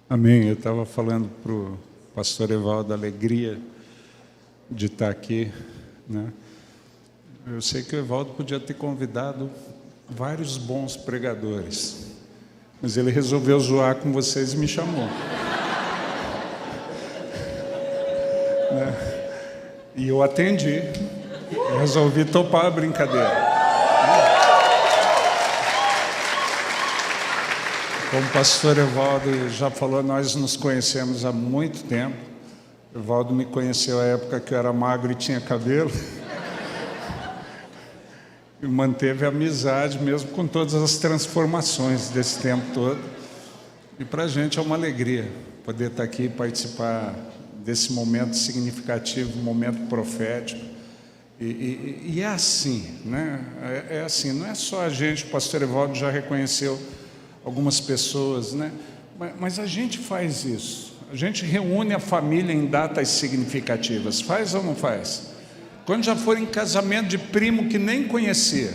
Amém. Eu estava falando para o pastor Evaldo a alegria de estar aqui, né? Eu sei que o Evaldo podia ter convidado vários bons pregadores, mas ele resolveu zoar com vocês e me chamou. Né? E eu atendi, resolvi topar a brincadeira. Como o pastor Evaldo já falou, nós nos conhecemos há muito tempo. O Evaldo me conheceu à época que eu era magro e tinha cabelo. E manteve a amizade mesmo com todas as transformações desse tempo todo. E para a gente é uma alegria poder estar aqui e participar desse momento significativo, momento profético. E é assim, né? É assim, não é só a gente, o pastor Evaldo já reconheceu algumas pessoas, né? Mas a gente faz isso. A gente reúne a família em datas significativas. Faz ou não faz? Quando já for em casamento de primo que nem conhecia.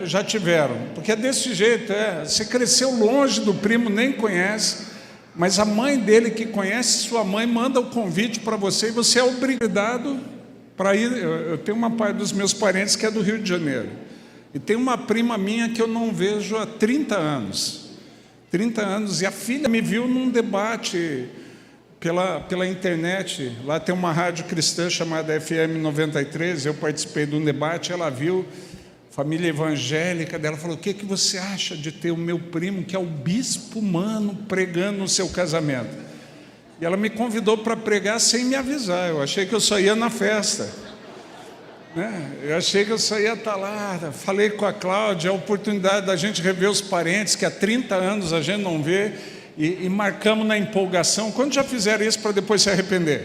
Já tiveram. Porque é desse jeito, Você cresceu longe do primo, nem conhece, mas a mãe dele que conhece sua mãe manda o convite para você e você é obrigado para ir. Eu tenho uma parte dos meus parentes que é do Rio de Janeiro. E tem uma prima minha que eu não vejo há 30 anos. 30 anos. E a filha me viu num debate pela internet. Lá tem uma rádio cristã chamada FM 93. Eu participei de um debate. Ela viu, família evangélica dela, falou: o que você acha de ter o meu primo, que é o bispo humano, pregando no seu casamento? E ela me convidou para pregar sem me avisar. Eu achei que eu só ia na festa. Eu achei que eu só ia estar lá. Falei com a Cláudia, a oportunidade da gente rever os parentes que há 30 anos a gente não vê, e marcamos na empolgação. Quando já fizeram isso para depois se arrepender?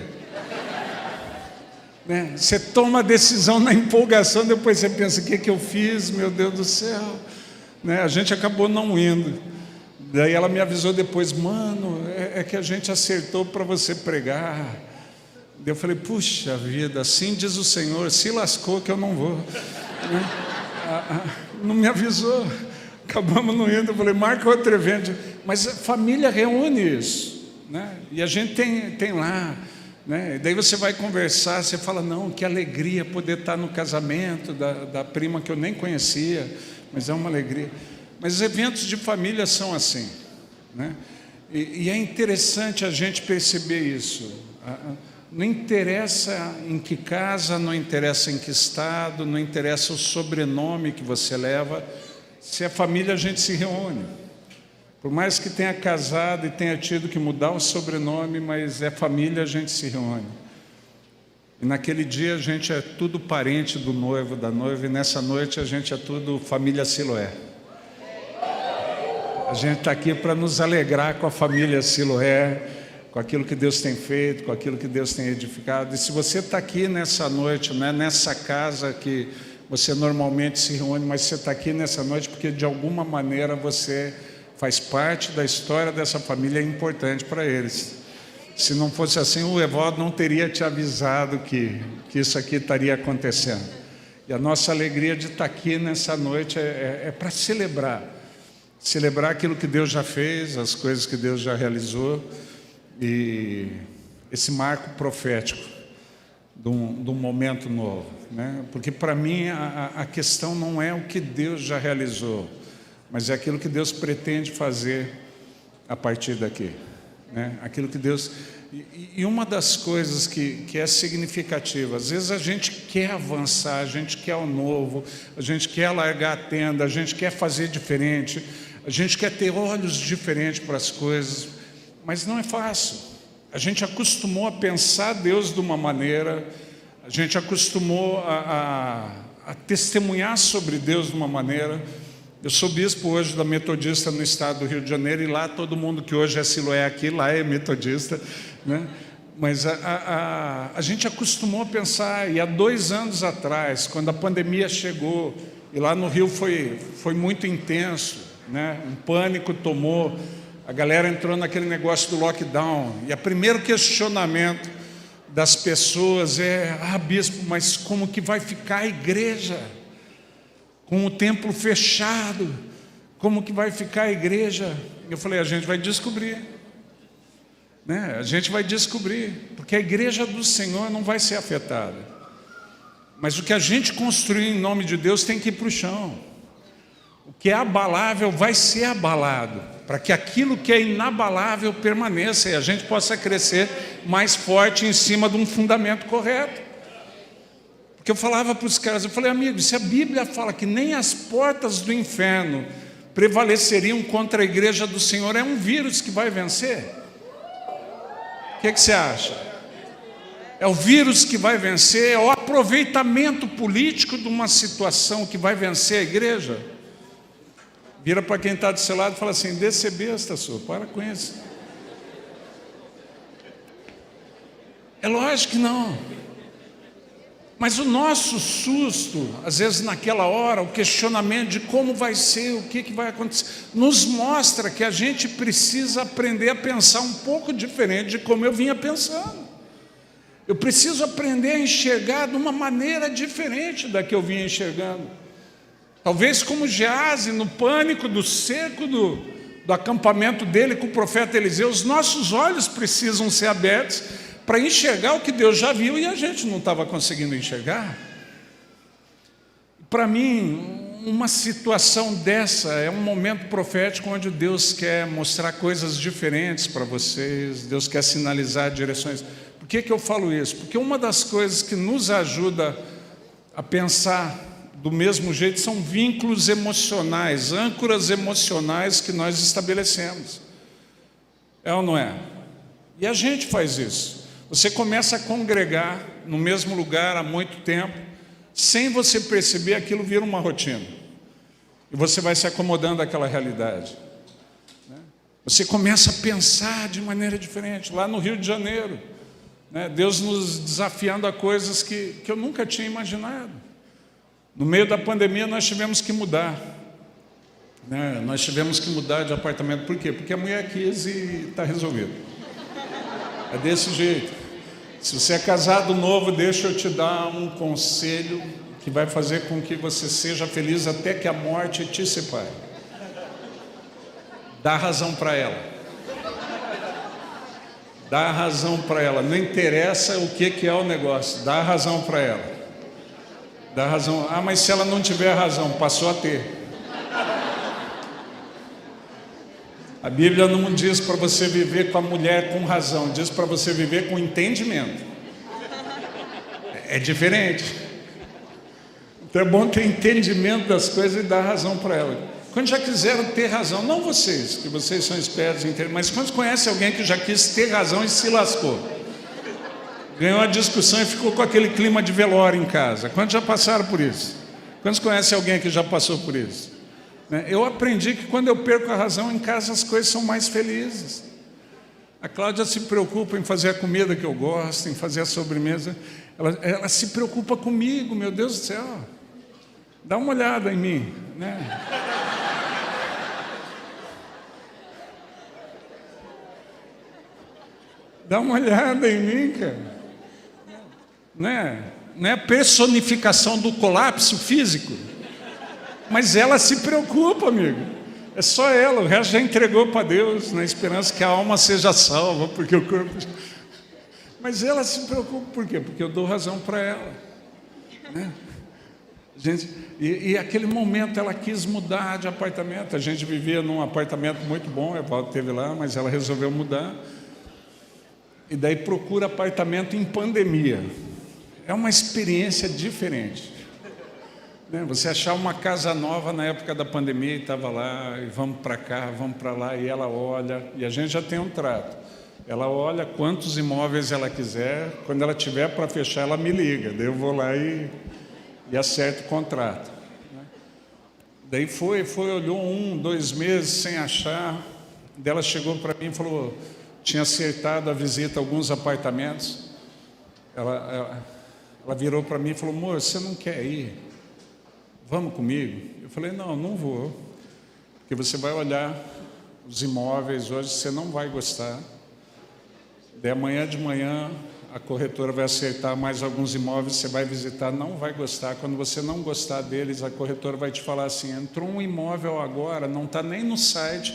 Você toma a decisão na empolgação, depois você pensa: o que eu fiz, meu Deus do céu? A gente acabou não indo. Daí ela me avisou depois: mano, é que a gente acertou para você pregar. Eu falei: puxa vida, assim diz o Senhor, se lascou que eu não vou. Não me avisou, acabamos não indo. Eu falei: marca outro evento. Mas a família reúne isso, E a gente tem lá, E daí você vai conversar, você fala: não, que alegria poder estar no casamento da prima que eu nem conhecia, mas é uma alegria. Mas os eventos de família são assim, E é interessante a gente perceber isso. Não interessa em que casa, não interessa em que estado, não interessa o sobrenome que você leva, se é família a gente se reúne. Por mais que tenha casado e tenha tido que mudar o sobrenome, mas é família, a gente se reúne. E naquele dia a gente é tudo parente do noivo, da noiva, e nessa noite a gente é tudo família Siloé. A gente está aqui para nos alegrar com a família Siloé, com aquilo que Deus tem feito, com aquilo que Deus tem edificado. E se você está aqui nessa noite, nessa casa que você normalmente se reúne, mas você está aqui nessa noite porque de alguma maneira você faz parte da história dessa família, é importante para eles. Se não fosse assim, o Evaldo não teria te avisado que isso aqui estaria acontecendo. E a nossa alegria de estar aqui nessa noite é para celebrar aquilo que Deus já fez, as coisas que Deus já realizou, e esse marco profético de um momento novo, Porque para mim a questão não é o que Deus já realizou, mas é aquilo que Deus pretende fazer a partir daqui, Aquilo que Deus... E uma das coisas que é significativa, às vezes a gente quer avançar, a gente quer o novo, a gente quer largar a tenda, a gente quer fazer diferente, a gente quer ter olhos diferentes para as coisas, mas não é fácil. A gente acostumou a pensar Deus de uma maneira, a gente acostumou a testemunhar sobre Deus de uma maneira. Eu sou bispo hoje da Metodista no estado do Rio de Janeiro, e lá todo mundo que hoje é Siloé aqui, lá é metodista, Mas a gente acostumou a pensar, e há 2 anos atrás, quando a pandemia chegou, e lá no Rio foi muito intenso, Um pânico tomou, a galera entrou naquele negócio do lockdown, e o primeiro questionamento das pessoas é: bispo, mas como que vai ficar a igreja? Com o templo fechado, Como que vai ficar a igreja? Eu falei, a gente vai descobrir. Né? A gente vai descobrir, porque a igreja do Senhor não vai ser afetada. Mas o que a gente construir em nome de Deus tem que ir para o chão. O que é abalável vai ser abalado, para que aquilo que é inabalável permaneça e a gente possa crescer mais forte em cima de um fundamento correto. Porque eu falava para os caras, eu falei, amigo, se a Bíblia fala que nem as portas do inferno prevaleceriam contra a igreja do Senhor, é um vírus que vai vencer? O que você acha? É o vírus que vai vencer? É o aproveitamento político de uma situação que vai vencer a igreja? Vira para quem está do seu lado e fala assim, deixa ser besta, sua, para com isso. É lógico que não. Mas o nosso susto, às vezes naquela hora, o questionamento de como vai ser, o que vai acontecer, nos mostra que a gente precisa aprender a pensar um pouco diferente de como eu vinha pensando. Eu preciso aprender a enxergar de uma maneira diferente da que eu vinha enxergando. Talvez como Geazi, no pânico do cerco do acampamento dele com o profeta Eliseu, os nossos olhos precisam ser abertos para enxergar o que Deus já viu e a gente não estava conseguindo enxergar. Para mim, uma situação dessa é um momento profético onde Deus quer mostrar coisas diferentes para vocês, Deus quer sinalizar direções. Por que eu falo isso? Porque uma das coisas que nos ajuda a pensar do mesmo jeito são vínculos emocionais, âncoras emocionais que nós estabelecemos. É ou não é? E a gente faz isso. Você começa a congregar no mesmo lugar há muito tempo, sem você perceber, aquilo vira uma rotina. E você vai se acomodando àquela realidade. Você começa a pensar de maneira diferente. Lá no Rio de Janeiro, Deus nos desafiando a coisas que eu nunca tinha imaginado. No meio da pandemia nós tivemos que mudar. Nós tivemos que mudar de apartamento. Por quê? Porque a mulher quis e está resolvido. É desse jeito. Se você é casado novo, deixa eu te dar um conselho que vai fazer com que você seja feliz até que a morte te separe. Dá razão para ela. Dá razão para ela. Não interessa o que é o negócio. Dá razão para ela. Dá razão. Ah, mas se ela não tiver razão, passou a ter. A Bíblia não diz para você viver com a mulher com razão, diz para você viver com entendimento. É diferente. Então é bom ter entendimento das coisas e dar razão para ela. Quando já quiseram ter razão, não vocês, que vocês são espertos, mas quando conhece alguém que já quis ter razão e se lascou, ganhou a discussão e ficou com aquele clima de velório em casa. Quantos já passaram por isso? Quantos conhecem alguém que já passou por isso? Eu aprendi que quando eu perco a razão em casa, as coisas são mais felizes. A Cláudia se preocupa em fazer a comida que eu gosto, em fazer a sobremesa. Ela se preocupa comigo, meu Deus do céu. Dá uma olhada em mim, Dá uma olhada em mim, cara. Não é a personificação do colapso físico. Mas ela se preocupa, amigo. É só ela, o resto já entregou para Deus, na esperança que a alma seja salva, porque o corpo... Mas ela se preocupa, por quê? Porque eu dou razão para ela. Gente, e aquele momento ela quis mudar de apartamento. A gente vivia num apartamento muito bom, a Paulo esteve lá, mas ela resolveu mudar. E daí procura apartamento em pandemia. É uma experiência diferente. Você achar uma casa nova na época da pandemia e estava lá, e vamos para cá, vamos para lá, e ela olha, e a gente já tem um trato. Ela olha quantos imóveis ela quiser, quando ela tiver para fechar, ela me liga, daí eu vou lá e acerto o contrato. Daí foi, olhou 1, 2 meses sem achar, daí ela chegou para mim e falou, tinha acertado a visita a alguns apartamentos, ela virou para mim e falou, amor, você não quer ir? Vamos comigo? Eu falei, não vou, porque você vai olhar os imóveis hoje, você não vai gostar. Daí amanhã de manhã a corretora vai acertar mais alguns imóveis, você vai visitar, não vai gostar. Quando você não gostar deles, a corretora vai te falar assim: entrou um imóvel agora, não está nem no site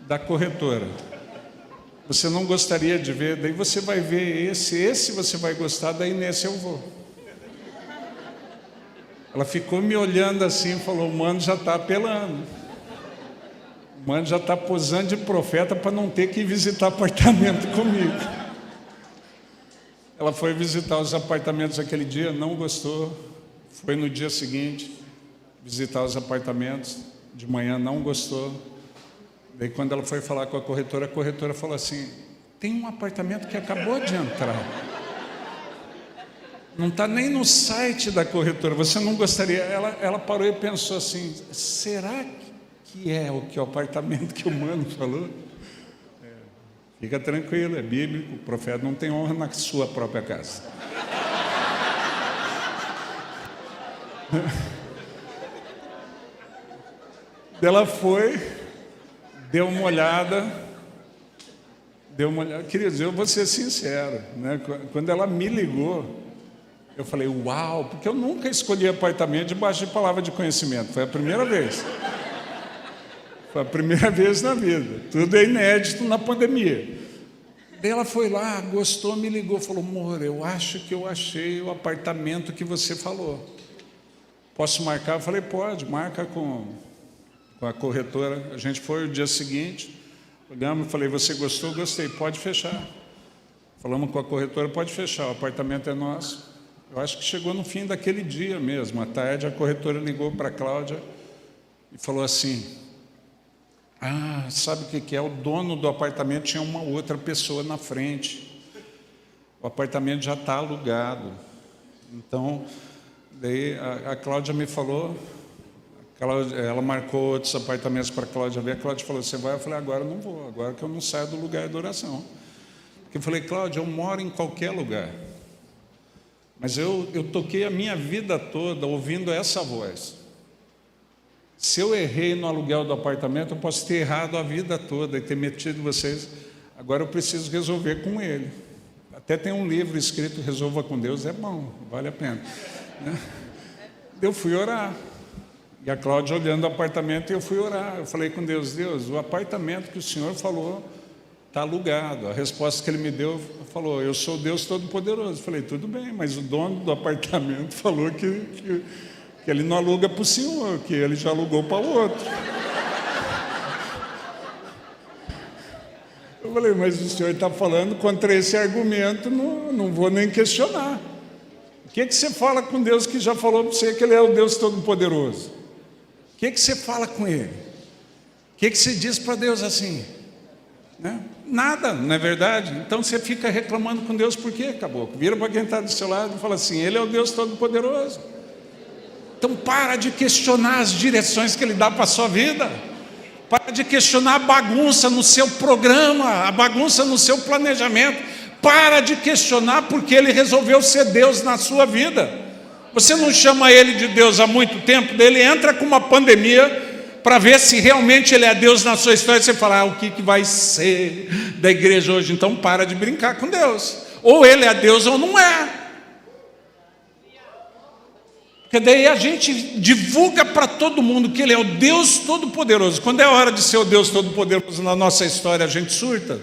da corretora. Você não gostaria de ver, daí você vai ver esse você vai gostar, daí nesse eu vou. Ela ficou me olhando assim e falou: o mano já está apelando. O mano já está posando de profeta para não ter que ir visitar apartamento comigo. Ela foi visitar os apartamentos aquele dia, não gostou. Foi no dia seguinte visitar os apartamentos, de manhã não gostou. Daí quando ela foi falar com a corretora falou assim: tem um apartamento que acabou de entrar. Não está nem no site da corretora, você não gostaria? Ela parou e pensou assim: será que é o apartamento que o mano falou? Fica tranquilo, é bíblico, o profeta não tem honra na sua própria casa. Ela foi, deu uma olhada. Queridos, eu vou ser sincero, né? Quando ela me ligou, eu falei: uau, porque eu nunca escolhi apartamento debaixo de palavra de conhecimento, foi a primeira vez. Foi a primeira vez na vida, tudo é inédito na pandemia. Daí ela foi lá, gostou, me ligou, falou: amor, eu acho que eu achei o apartamento que você falou. Posso marcar? Eu falei: pode, marca com a corretora. A gente foi o dia seguinte, olhamos, falei: você gostou? Gostei, pode fechar. Falamos com a corretora: pode fechar, o apartamento é nosso. Eu acho que chegou no fim daquele dia mesmo, à tarde, a corretora ligou para a Cláudia e falou assim: sabe o que é? O dono do apartamento tinha uma outra pessoa na frente. O apartamento já está alugado. Então, daí a Cláudia me falou, ela marcou outros apartamentos para a Cláudia ver. A Cláudia falou: você vai? Eu falei: agora eu não vou, agora que eu não saio do lugar da oração. Porque eu falei: Cláudia, eu moro em qualquer lugar. Mas eu toquei a minha vida toda ouvindo essa voz. Se eu errei no aluguel do apartamento, eu posso ter errado a vida toda e ter metido vocês. Agora eu preciso resolver com ele. Até tem um livro escrito Resolva com Deus, é bom, vale a pena. Né? Eu fui orar. E a Cláudia olhando o apartamento, e eu fui orar. Eu falei com Deus: Deus, o apartamento que o Senhor falou está alugado. A resposta que ele me deu falou: eu sou Deus Todo-Poderoso. Eu falei: tudo bem, mas o dono do apartamento falou que ele não aluga para o senhor, que ele já alugou para o outro. Eu falei: mas o senhor está falando contra esse argumento, não vou nem questionar. O que você fala com Deus que já falou para você que Ele é o Deus Todo-Poderoso? O que você fala com Ele? O que você diz para Deus assim? Né? Nada, não é verdade? Então você fica reclamando com Deus por quê, caboclo? Vira para quem está do seu lado e fala assim: Ele é o Deus Todo-Poderoso. Então para de questionar as direções que Ele dá para a sua vida. Para de questionar a bagunça no seu programa, a bagunça no seu planejamento. Para de questionar porque Ele resolveu ser Deus na sua vida. Você não chama Ele de Deus há muito tempo, daí Ele entra com uma pandemia para ver se realmente Ele é Deus na sua história. Você fala: o que vai ser da igreja hoje? Então para de brincar com Deus. Ou Ele é Deus ou não é. Porque daí a gente divulga para todo mundo que Ele é o Deus Todo-Poderoso. Quando é a hora de ser o Deus Todo-Poderoso na nossa história, a gente surta,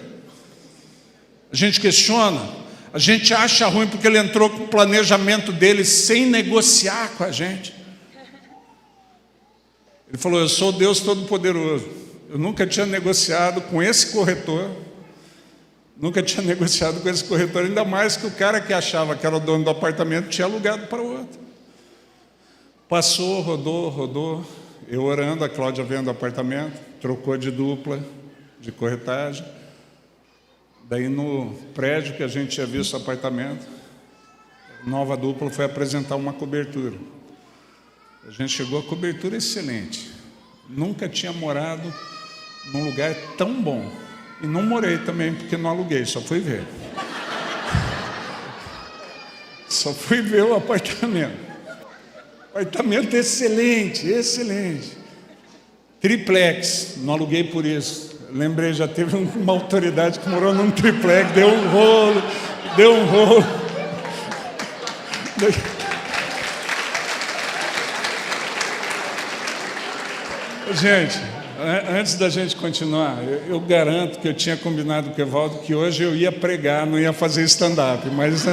a gente questiona, a gente acha ruim porque Ele entrou com o planejamento dele sem negociar com a gente. Ele falou: eu sou o Deus Todo-Poderoso. Eu nunca tinha negociado com esse corretor, ainda mais que o cara que achava que era o dono do apartamento tinha alugado para o outro. Passou, rodou, eu orando, a Cláudia vendo o apartamento, trocou de dupla, de corretagem. Daí no prédio que a gente tinha visto o apartamento, nova dupla foi apresentar uma cobertura. A gente chegou, a cobertura excelente. Nunca tinha morado num lugar tão bom. E não morei também, porque não aluguei, só fui ver. Só fui ver o apartamento. Apartamento excelente. Triplex, não aluguei por isso. Lembrei, já teve uma autoridade que morou num triplex, deu um rolo. deu um rolo. Gente, antes da gente continuar, eu garanto que eu tinha combinado com o Evaldo que hoje eu ia pregar, não ia fazer stand-up, mas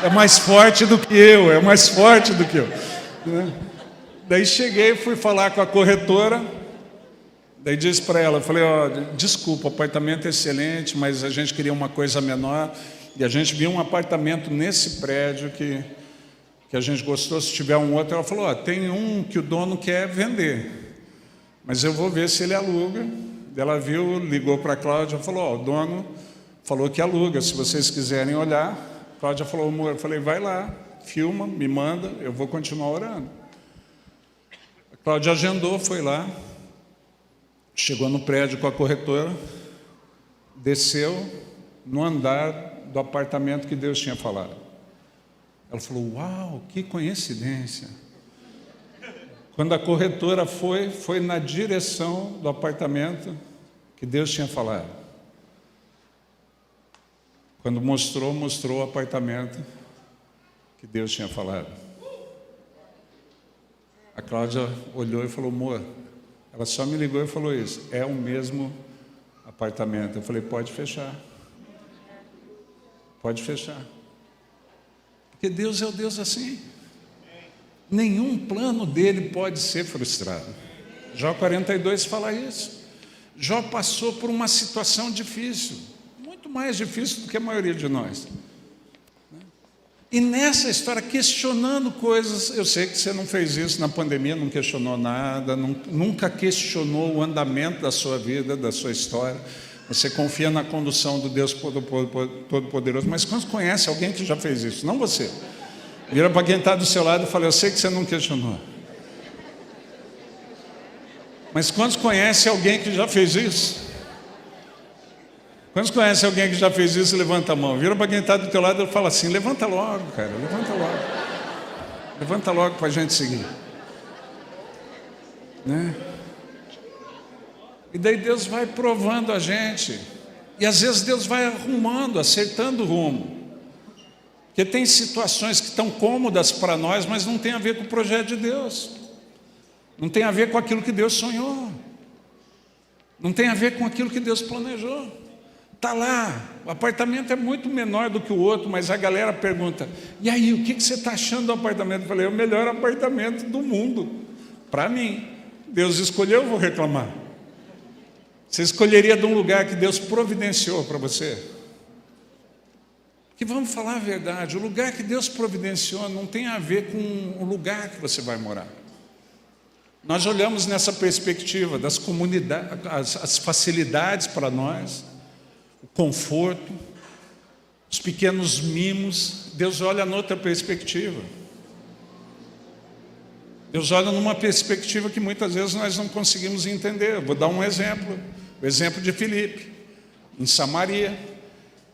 é mais forte do que eu, é mais forte do que eu. Né? Daí cheguei, fui falar com a corretora, daí disse para ela, eu falei, ó, desculpa, o apartamento é excelente, mas a gente queria uma coisa menor, e a gente viu um apartamento nesse prédio que a gente gostou, se tiver um outro, ela falou, ó, tem um que o dono quer vender. Mas eu vou ver se ele aluga. Ela viu, ligou para a Cláudia, falou, ó, o dono falou que aluga, se vocês quiserem olhar. A Cláudia falou, amor, eu falei, vai lá, filma, me manda, eu vou continuar orando. A Cláudia agendou, foi lá, chegou no prédio com a corretora, desceu no andar do apartamento que Deus tinha falado. Ela falou, uau, que coincidência. Quando a corretora foi na direção do apartamento que Deus tinha falado. Quando mostrou o apartamento que Deus tinha falado. A Cláudia olhou e falou, amor, ela só me ligou e falou isso, é o mesmo apartamento. Eu falei, pode fechar. Pode fechar. Porque Deus é o Deus assim. Nenhum plano dele pode ser frustrado. Jó 42 fala isso. Jó passou por uma situação difícil, muito mais difícil do que a maioria de nós. E nessa história, questionando coisas, eu sei que você não fez isso na pandemia, não questionou nada, nunca questionou o andamento da sua vida, da sua história. Você confia na condução do Deus Todo-Poderoso, mas quando conhece alguém que já fez isso, não você. Vira para quem está do seu lado e fala, eu sei que você não questionou. Mas quantos conhecem alguém que já fez isso? Quantos conhecem alguém que já fez isso? Levanta a mão. Vira para quem está do teu lado e fala assim, levanta logo, cara, levanta logo. Levanta logo para a gente seguir. Né? E daí Deus vai provando a gente. E às vezes Deus vai arrumando, acertando o rumo. Porque tem situações que estão cômodas para nós, mas não tem a ver com o projeto de Deus. Não tem a ver com aquilo que Deus sonhou. Não tem a ver com aquilo que Deus planejou. Está lá, o apartamento é muito menor do que o outro, mas a galera pergunta, e aí, o que você está achando do apartamento? Eu falei, é o melhor apartamento do mundo. Para mim, Deus escolheu, eu vou reclamar. Você escolheria de um lugar que Deus providenciou para você? Que vamos falar a verdade, o lugar que Deus providenciou não tem a ver com o lugar que você vai morar. Nós olhamos nessa perspectiva das comunidades, as facilidades para nós, o conforto, os pequenos mimos. Deus olha noutra perspectiva. Deus olha numa perspectiva que muitas vezes nós não conseguimos entender. Eu vou dar um exemplo, o exemplo de Filipe, em Samaria.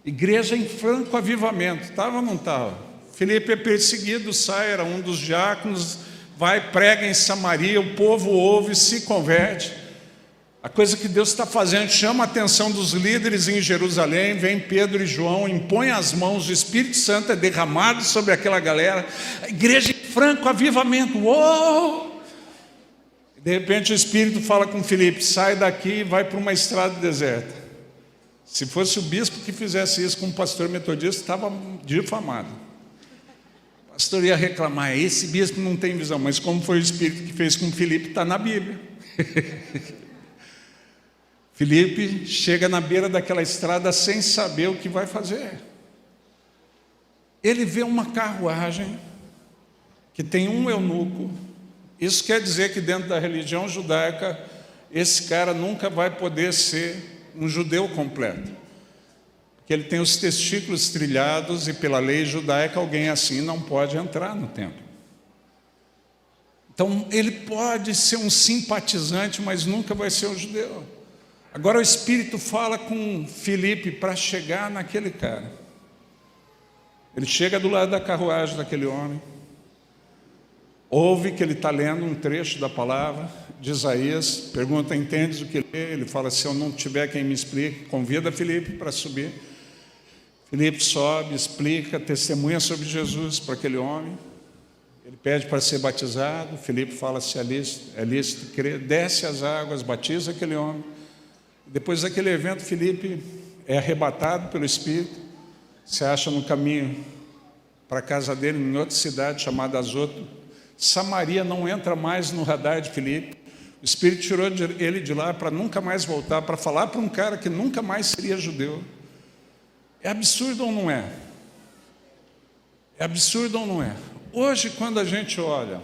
Igreja em franco avivamento, estava ou não estava? Filipe é perseguido, sai, era um dos diáconos, vai, prega em Samaria, o povo ouve, se converte. A coisa que Deus está fazendo chama a atenção dos líderes em Jerusalém, vem Pedro e João, impõe as mãos, o Espírito Santo é derramado sobre aquela galera, a igreja em franco avivamento, uou! De repente o Espírito fala com Filipe, sai daqui e vai para uma estrada deserta. Se fosse o bispo que fizesse isso com um pastor metodista, estava difamado. O pastor ia reclamar, esse bispo não tem visão, mas como foi o Espírito que fez com Filipe, está na Bíblia. Filipe chega na beira daquela estrada sem saber o que vai fazer. Ele vê uma carruagem que tem um eunuco. Isso quer dizer que dentro da religião judaica, esse cara nunca vai poder ser um judeu completo, porque ele tem os testículos trilhados e pela lei judaica alguém assim não pode entrar no templo. Então ele pode ser um simpatizante, mas nunca vai ser um judeu. Agora o Espírito fala com Filipe para chegar naquele cara. Ele chega do lado da carruagem daquele homem, ouve que ele está lendo um trecho da palavra de Isaías, pergunta, entendes o que lê? Ele fala, se eu não tiver quem me explique, convida Filipe para subir. Filipe sobe, explica, testemunha sobre Jesus para aquele homem. Ele pede para ser batizado. Filipe fala se é lícito crer, desce as águas, batiza aquele homem. Depois daquele evento, Filipe é arrebatado pelo Espírito, se acha no caminho para a casa dele, em outra cidade chamada Azoto. Samaria não entra mais no radar de Filipe. O Espírito tirou ele de lá para nunca mais voltar, para falar para um cara que nunca mais seria judeu. É absurdo ou não é? É absurdo ou não é? Hoje, quando a gente olha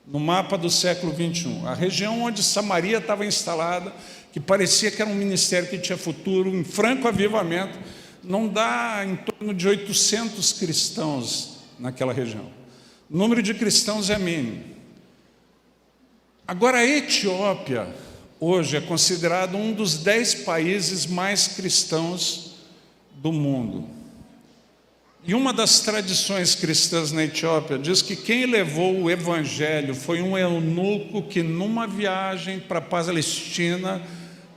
no mapa do século 21, a região onde Samaria estava instalada, que parecia que era um ministério que tinha futuro, em franco avivamento, não dá em torno de 800 cristãos naquela região. O número de cristãos é mínimo. Agora, a Etiópia, hoje, é considerado um dos 10 países mais cristãos do mundo. E uma das tradições cristãs na Etiópia diz que quem levou o evangelho foi um eunuco que, numa viagem para a Palestina,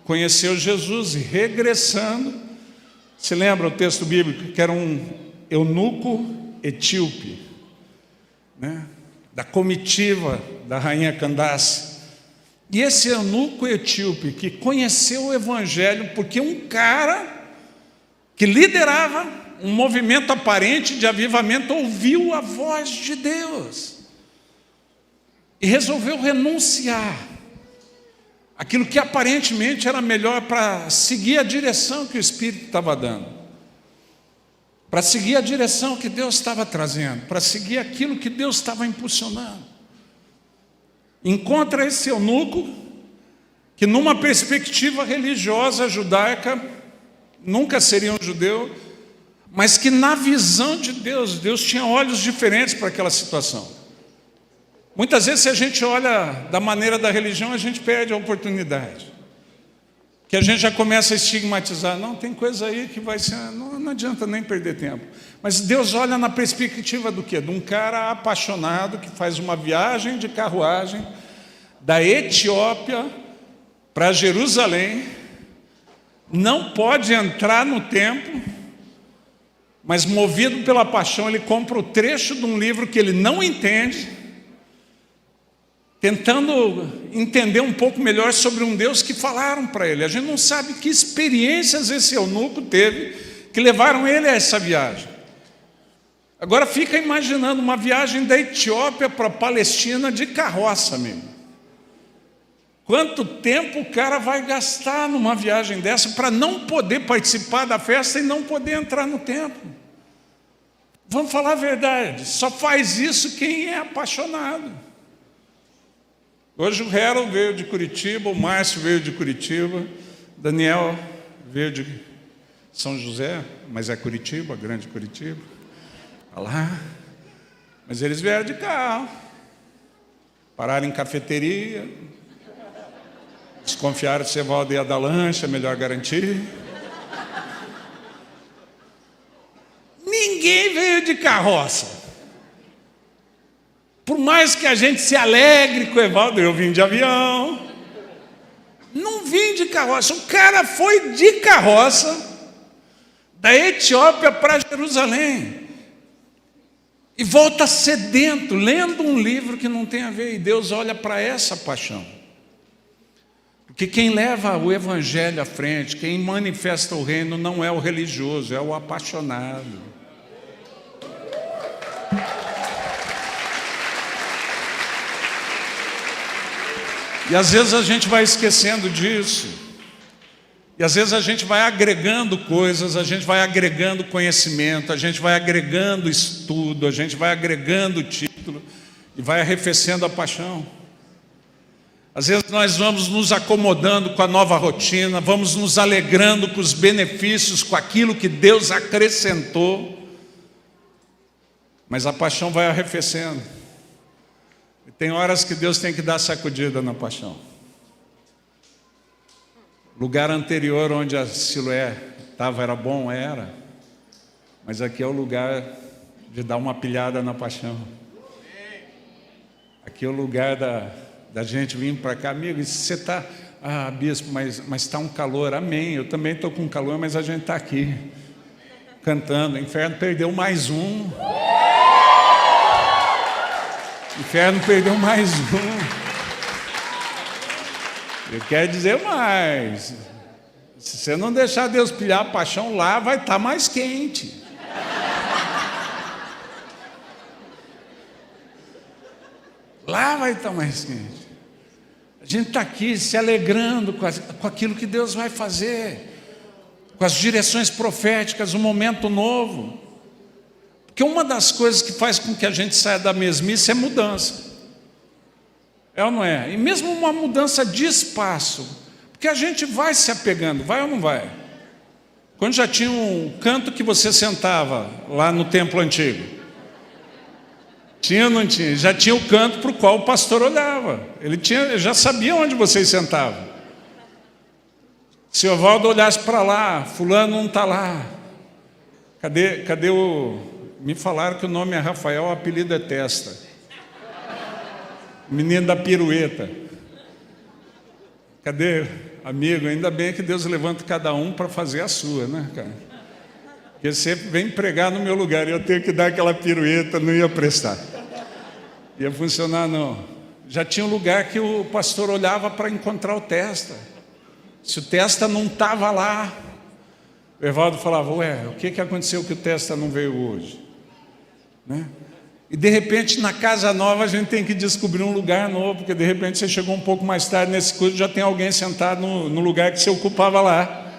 conheceu Jesus e, regressando, se lembra o texto bíblico, que era um eunuco etíope, né? Da comitiva da rainha Candace. E esse eunuco etíope que conheceu o evangelho porque um cara que liderava um movimento aparente de avivamento ouviu a voz de Deus e resolveu renunciar aquilo que aparentemente era melhor para seguir a direção que o Espírito estava dando, para seguir a direção que Deus estava trazendo, para seguir aquilo que Deus estava impulsionando. Encontra esse eunuco que, numa perspectiva religiosa judaica, nunca seria um judeu, mas que na visão de Deus, Deus tinha olhos diferentes para aquela situação. Muitas vezes, se a gente olha da maneira da religião, a gente perde a oportunidade, que a gente já começa a estigmatizar. Não, tem coisa aí que vai ser, não adianta nem perder tempo. Mas Deus olha na perspectiva do quê? De um cara apaixonado que faz uma viagem de carruagem da Etiópia para Jerusalém, não pode entrar no templo, mas movido pela paixão, ele compra o trecho de um livro que ele não entende, tentando entender um pouco melhor sobre um Deus que falaram para ele. A gente não sabe que experiências esse eunuco teve que levaram ele a essa viagem. Agora fica imaginando uma viagem da Etiópia para a Palestina de carroça mesmo. Quanto tempo o cara vai gastar numa viagem dessa para não poder participar da festa e não poder entrar no templo? Vamos falar a verdade, só faz isso quem é apaixonado. Hoje o Harold veio de Curitiba, o Márcio veio de Curitiba, Daniel veio de São José, mas é Curitiba, grande Curitiba. Olha lá. Mas eles vieram de carro, pararam em cafeteria, desconfiaram se a aldeia da lancha, melhor garantir. Ninguém veio de carroça. Por mais que a gente se alegre com o Evaldo, eu vim de avião. Não vim de carroça. O cara foi de carroça da Etiópia para Jerusalém. E volta sedento, lendo um livro que não tem a ver. E Deus olha para essa paixão. Porque quem leva o evangelho à frente, quem manifesta o reino, não é o religioso, é o apaixonado. E às vezes a gente vai esquecendo disso. E às vezes a gente vai agregando coisas, a gente vai agregando conhecimento, a gente vai agregando estudo, a gente vai agregando título e vai arrefecendo a paixão. Às vezes nós vamos nos acomodando com a nova rotina, vamos nos alegrando com os benefícios, com aquilo que Deus acrescentou, mas a paixão vai arrefecendo. E tem horas que Deus tem que dar sacudida na paixão. O lugar anterior onde a Siloé estava era bom, era, mas aqui é o lugar de dar uma pilhada na paixão. Aqui é o lugar da gente vir para cá. Amigo, e você está, bispo, mas está um calor. Amém, eu também estou com calor, mas a gente está aqui. cantando. O inferno perdeu mais um. O inferno perdeu mais um. Ele quer dizer mais. Se você não deixar Deus pilhar a paixão lá, vai estar mais quente. Lá vai estar mais quente. A gente está aqui se alegrando com aquilo que Deus vai fazer, com as direções proféticas, um momento novo. Porque uma das coisas que faz com que a gente saia da mesmice é mudança. É ou não é? E mesmo uma mudança de espaço, porque a gente vai se apegando, vai ou não vai? Quando já tinha um canto que você sentava lá no templo antigo, tinha ou não tinha? Já tinha o canto para o qual o pastor olhava. Ele já sabia onde vocês sentavam. Se o Evaldo olhasse para lá, fulano não está lá. Cadê o... Me falaram que o nome é Rafael, o apelido é Testa. Menino da pirueta. Cadê, amigo? Ainda bem que Deus levanta cada um para fazer a sua, né, cara? Porque você vem pregar no meu lugar e eu tenho que dar aquela pirueta, não ia prestar. Ia funcionar, não. Já tinha um lugar que o pastor olhava para encontrar o Testa. Se o Testa não estava lá, o Evaldo falava, ué, o que aconteceu que o Testa não veio hoje? Né? E de repente na casa nova a gente tem que descobrir um lugar novo, porque de repente você chegou um pouco mais tarde nesse culto, já tem alguém sentado no lugar que você ocupava lá.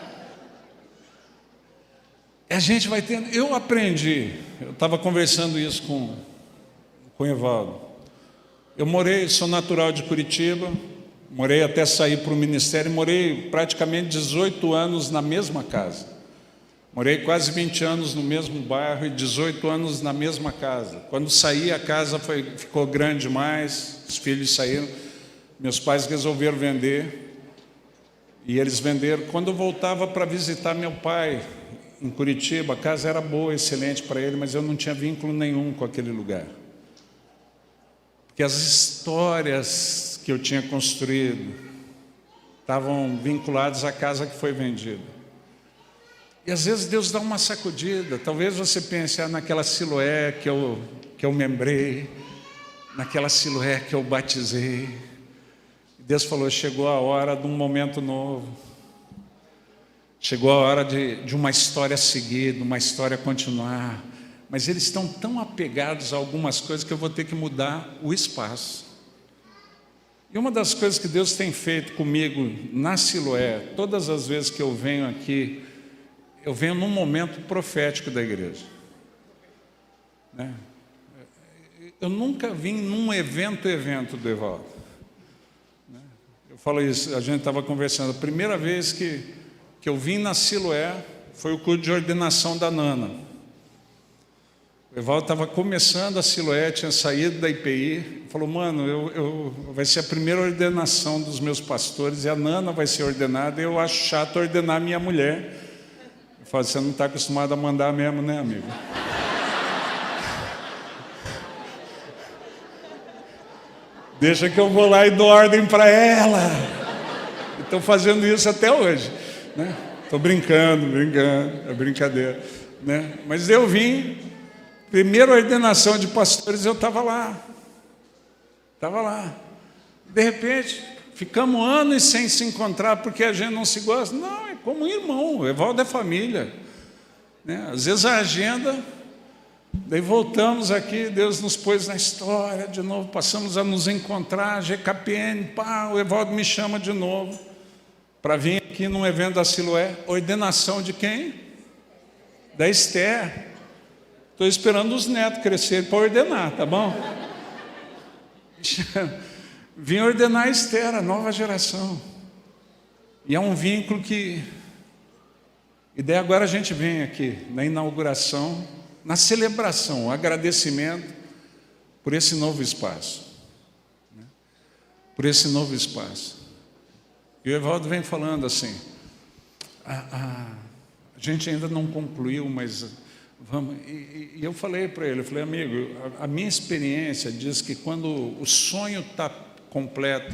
E a gente vai tendo... Eu aprendi, eu estava conversando isso com o Evaldo. Eu sou natural de Curitiba, morei até sair para o ministério, morei praticamente 18 anos na mesma casa. Morei quase 20 anos no mesmo bairro e 18 anos na mesma casa. Quando saí, a casa ficou grande demais, os filhos saíram, meus pais resolveram vender, e eles venderam. Quando eu voltava para visitar meu pai em Curitiba, a casa era boa, excelente para ele, mas eu não tinha vínculo nenhum com aquele lugar. Porque as histórias que eu tinha construído estavam vinculadas à casa que foi vendida. E às vezes Deus dá uma sacudida. Talvez você pense naquela Siloé que eu membrei, naquela Siloé que eu batizei. Deus falou, chegou a hora de um momento novo. Chegou a hora de uma história seguir, de uma história continuar. Mas eles estão tão apegados a algumas coisas que eu vou ter que mudar o espaço. E uma das coisas que Deus tem feito comigo na Siloé, todas as vezes que eu venho aqui, eu venho num momento profético da igreja. Né? Eu nunca vim num evento do Evaldo. Né? Eu falo isso, a gente estava conversando, a primeira vez que eu vim na Siloé foi o culto de ordenação da Nana. O Evaldo estava começando a Siloé, tinha saído da IPI, falou, mano, vai ser a primeira ordenação dos meus pastores, e a Nana vai ser ordenada, e eu acho chato ordenar minha mulher. Eu falo, você não está acostumado a mandar mesmo, né, amigo? Deixa que eu vou lá e dou ordem para ela. Estou fazendo isso até hoje. Estou brincando, é brincadeira. Né? Mas eu vim, primeira ordenação de pastores, eu estava lá. De repente, ficamos anos sem se encontrar porque a gente não se gosta. Não, é como um irmão, o Evaldo é família. Né? Às vezes a agenda, daí voltamos aqui, Deus nos pôs na história de novo, passamos a nos encontrar, GKPN, o Evaldo me chama de novo para vir aqui num evento da Siloé. Ordenação de quem? Da Esther. Estou esperando os netos crescerem para ordenar, tá bom? Vim ordenar a Esther, a nova geração. E é um vínculo que... E daí agora a gente vem aqui, na inauguração, na celebração, o agradecimento por esse novo espaço. Né? Por esse novo espaço. E o Evaldo vem falando assim, a gente ainda não concluiu, mas vamos... E eu falei para ele, eu falei, amigo, a minha experiência diz que quando o sonho está completo,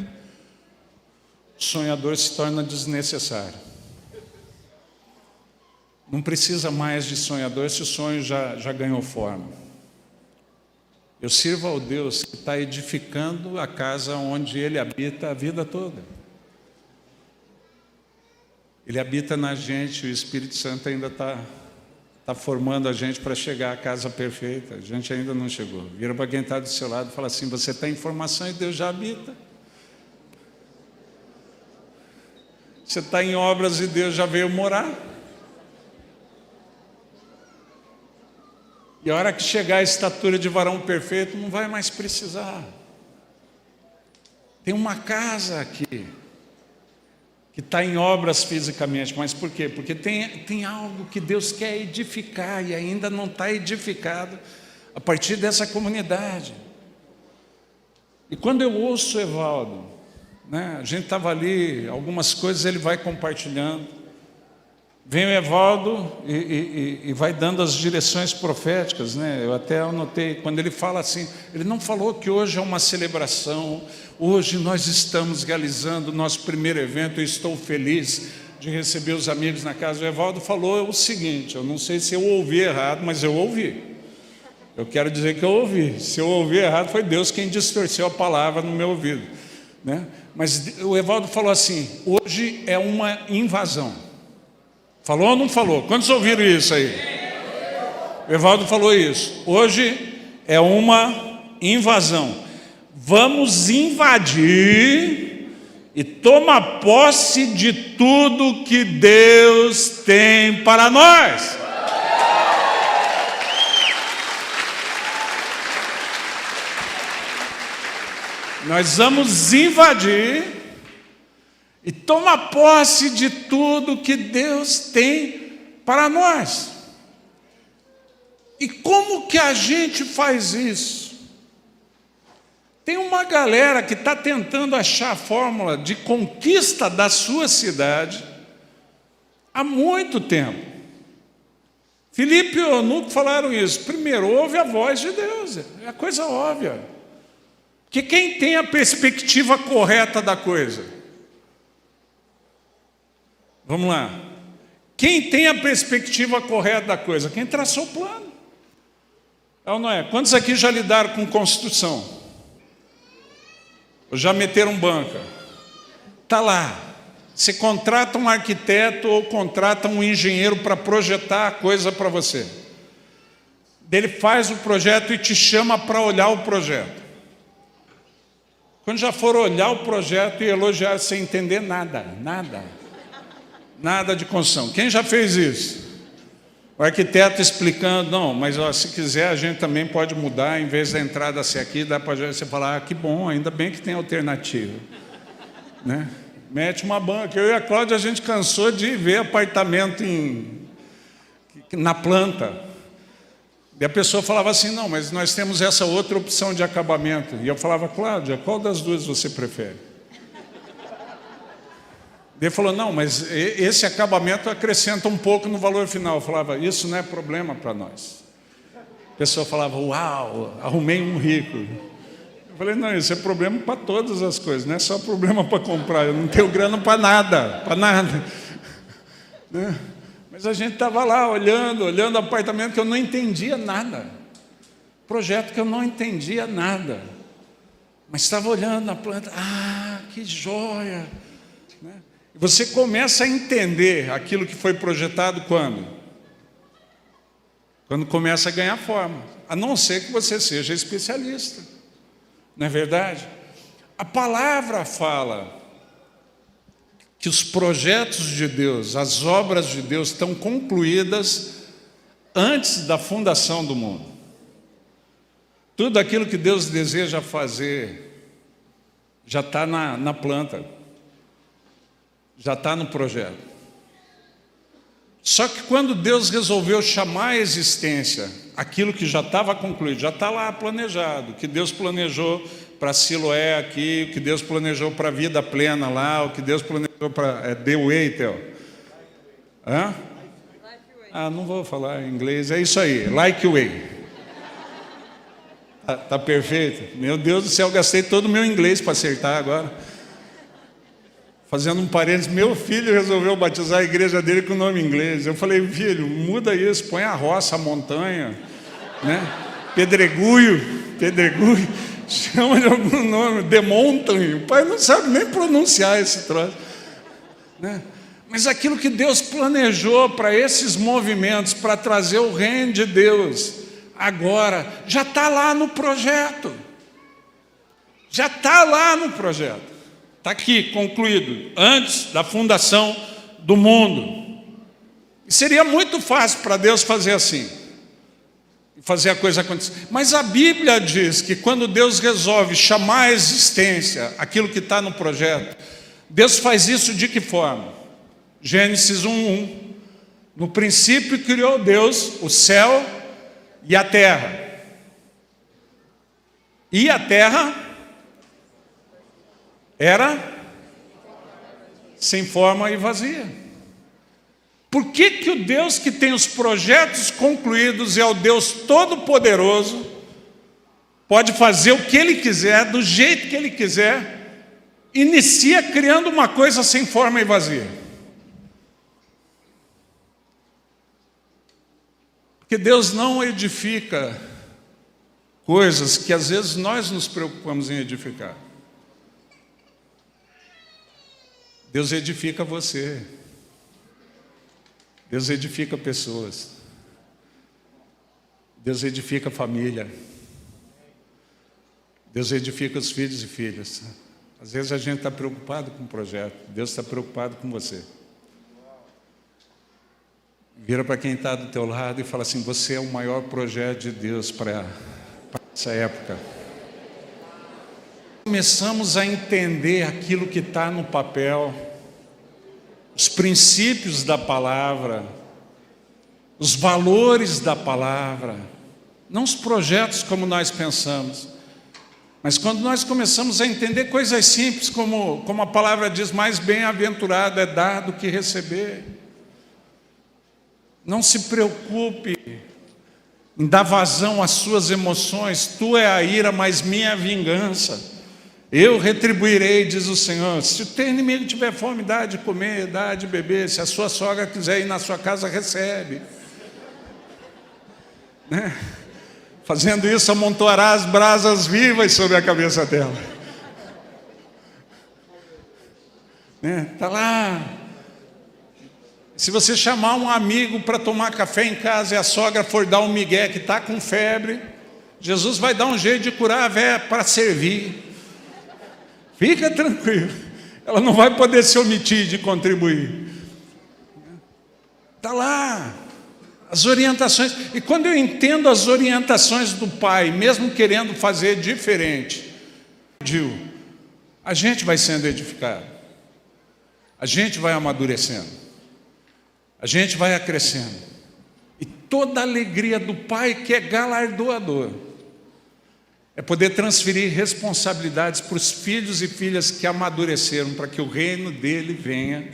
o sonhador se torna desnecessário. Não precisa mais de sonhador, esse sonho já ganhou forma. Eu sirvo ao Deus que está edificando a casa onde Ele habita a vida toda. Ele habita na gente, o Espírito Santo ainda está formando a gente para chegar à casa perfeita. A gente ainda não chegou. Vira para quem está do seu lado e fala assim: você está em formação e Deus já habita. Você está em obras e Deus já veio morar. E a hora que chegar a estatura de varão perfeito, não vai mais precisar. Tem uma casa aqui, que está em obras fisicamente, mas por quê? Porque tem algo que Deus quer edificar e ainda não está edificado a partir dessa comunidade. E quando eu ouço o Evaldo, né, a gente estava ali, algumas coisas ele vai compartilhando, vem o Evaldo e vai dando as direções proféticas, né? Eu até anotei, quando ele fala assim, ele não falou que hoje é uma celebração, hoje nós estamos realizando o nosso primeiro evento, eu estou feliz de receber os amigos na casa. O Evaldo falou o seguinte, eu não sei se eu ouvi errado, mas eu ouvi. Eu quero dizer que eu ouvi. Se eu ouvi errado, foi Deus quem distorceu a palavra no meu ouvido, né? Mas o Evaldo falou assim, hoje é uma invasão. Falou ou não falou? Quantos ouviram isso aí? O Evaldo falou isso. Hoje é uma invasão. Vamos invadir e tomar posse de tudo que Deus tem para nós. Nós vamos invadir e tomar posse de tudo que Deus tem para nós. E como que a gente faz isso? Tem uma galera que está tentando achar a fórmula de conquista da sua cidade há muito tempo. Filipe e Eunuco falaram isso. Primeiro, ouve a voz de Deus, é coisa óbvia. Que quem tem a perspectiva correta da coisa? Vamos lá. Quem tem a perspectiva correta da coisa? Quem traçou o plano. É ou não é? Quantos aqui já lidaram com construção? Ou já meteram banca? Está lá. Você contrata um arquiteto ou contrata um engenheiro para projetar a coisa para você. Ele faz o projeto e te chama para olhar o projeto. Quando já for olhar o projeto e elogiar sem entender nada de construção. Quem já fez isso? O arquiteto explicando, não, mas ó, se quiser a gente também pode mudar, em vez da entrada ser aqui, dá para você falar, que bom, ainda bem que tem alternativa. Né? Mete uma banca. Eu e a Cláudia, a gente cansou de ver apartamento na planta. E a pessoa falava assim, não, mas nós temos essa outra opção de acabamento. E eu falava, Cláudia, qual das duas você prefere? Ele falou, não, mas esse acabamento acrescenta um pouco no valor final. Eu falava, isso não é problema para nós. A pessoa falava, uau, arrumei um rico. Eu falei, não, isso é problema para todas as coisas, não é só problema para comprar. Eu não tenho grana para nada. Né? Mas a gente estava lá olhando apartamento que eu não entendia nada. Projeto que eu não entendia nada. Mas estava olhando a planta, que joia. Né? Você começa a entender aquilo que foi projetado quando? Quando começa a ganhar forma. A não ser que você seja especialista. Não é verdade? A palavra fala que os projetos de Deus, as obras de Deus estão concluídas antes da fundação do mundo. Tudo aquilo que Deus deseja fazer já está na planta. Já está no projeto. Só que quando Deus resolveu chamar à existência aquilo que já estava concluído, já está lá planejado, o que Deus planejou para Siloé aqui, o que Deus planejou para a vida plena lá, o que Deus planejou para The Way, Theo. Hã? Não vou falar em inglês, é isso aí, Like Way. Tá perfeito? Meu Deus do céu, gastei todo o meu inglês para acertar agora. Fazendo um parênteses, meu filho resolveu batizar a igreja dele com o nome inglês. Eu falei, filho, muda isso, põe a roça, a montanha, né? Pedregulho, chama de algum nome, The Mountain. O pai não sabe nem pronunciar esse troço, né? Mas aquilo que Deus planejou para esses movimentos, para trazer o reino de Deus, agora já está lá no projeto. Já está lá no projeto. Está aqui, concluído, antes da fundação do mundo. E seria muito fácil para Deus fazer assim, fazer a coisa acontecer. Mas a Bíblia diz que quando Deus resolve chamar à existência aquilo que está no projeto, Deus faz isso de que forma? Gênesis 1:1. No princípio criou Deus o céu e a terra. E a terra era sem forma e vazia. Por que o Deus que tem os projetos concluídos é o Deus Todo-Poderoso, pode fazer o que Ele quiser, do jeito que Ele quiser, inicia criando uma coisa sem forma e vazia? Porque Deus não edifica coisas que às vezes nós nos preocupamos em edificar. Deus edifica você. Deus edifica pessoas. Deus edifica a família. Deus edifica os filhos e filhas. Às vezes a gente está preocupado com o projeto. Deus está preocupado com você. Vira para quem está do teu lado e fala assim, você é o maior projeto de Deus para essa época. Começamos a entender aquilo que está no papel, os princípios da palavra, os valores da palavra, não os projetos como nós pensamos, mas quando nós começamos a entender coisas simples, como a palavra diz, mais bem-aventurado é dar do que receber. Não se preocupe em dar vazão às suas emoções. Tua é a ira, mas minha é a vingança. Eu retribuirei, diz o Senhor. Se o teu inimigo tiver fome, dá de comer, dá de beber. Se a sua sogra quiser ir na sua casa, recebe. Né? Fazendo isso, amontoarás brasas vivas sobre a cabeça dela. Né? Está lá. Se você chamar um amigo para tomar café em casa e a sogra for dar um migué que está com febre, Jesus vai dar um jeito de curar a véia para servir. Fica tranquilo, ela não vai poder se omitir de contribuir. Está lá, as orientações. E quando eu entendo as orientações do Pai, mesmo querendo fazer diferente, a gente vai sendo edificado, a gente vai amadurecendo. A gente vai crescendo. E toda a alegria do Pai, que é galardoador, é poder transferir responsabilidades para os filhos e filhas que amadureceram, para que o reino dele venha.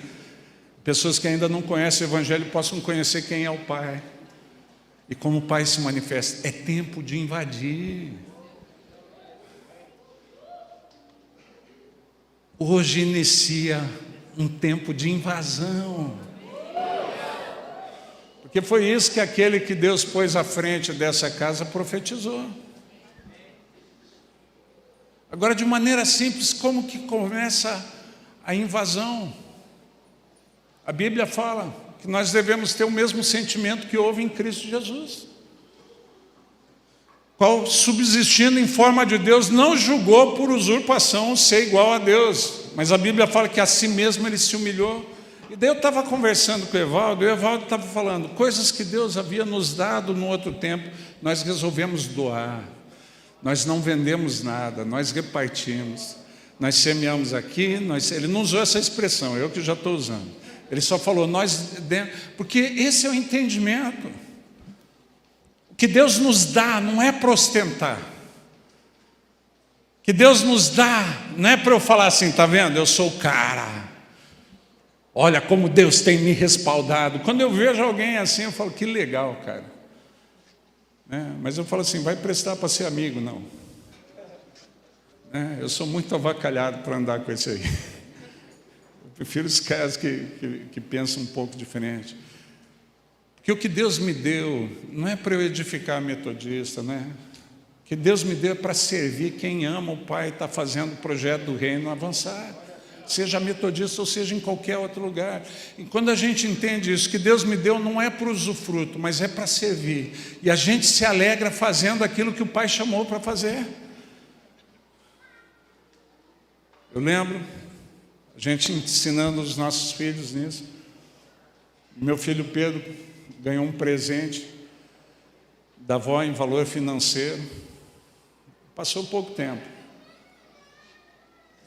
Pessoas que ainda não conhecem o Evangelho possam conhecer quem é o Pai. E como o Pai se manifesta. É tempo de invadir. Hoje inicia um tempo de invasão. Porque foi isso que aquele que Deus pôs à frente dessa casa profetizou. Agora, de maneira simples, como que começa a invasão? A Bíblia fala que nós devemos ter o mesmo sentimento que houve em Cristo Jesus, qual, subsistindo em forma de Deus, não julgou por usurpação ser igual a Deus, mas a Bíblia fala que a si mesmo ele se humilhou. E daí eu estava conversando com o Evaldo, e o Evaldo estava falando, coisas que Deus havia nos dado no outro tempo, nós resolvemos doar, nós não vendemos nada, nós repartimos, nós semeamos aqui, ele não usou essa expressão, eu que já estou usando, ele só falou, porque esse é o entendimento, o que Deus nos dá não é para ostentar, o que Deus nos dá não é para eu falar assim, está vendo, eu sou o cara, olha como Deus tem me respaldado. Quando eu vejo alguém assim, eu falo, que legal, cara. Mas eu falo assim, vai prestar para ser amigo, não. Eu sou muito avacalhado para andar com esse aí. prefiro os caras que pensam um pouco diferente. Porque o que Deus me deu não é para eu edificar a metodista, né? O que Deus me deu é para servir quem ama o Pai e está fazendo o projeto do reino avançar. Seja metodista ou seja em qualquer outro lugar. E quando a gente entende isso, que Deus me deu não é para usufruto, mas é para servir. E a gente se alegra fazendo aquilo que o Pai chamou para fazer. Eu lembro, a gente ensinando os nossos filhos nisso. Meu filho Pedro ganhou um presente da avó em valor financeiro. Passou pouco tempo.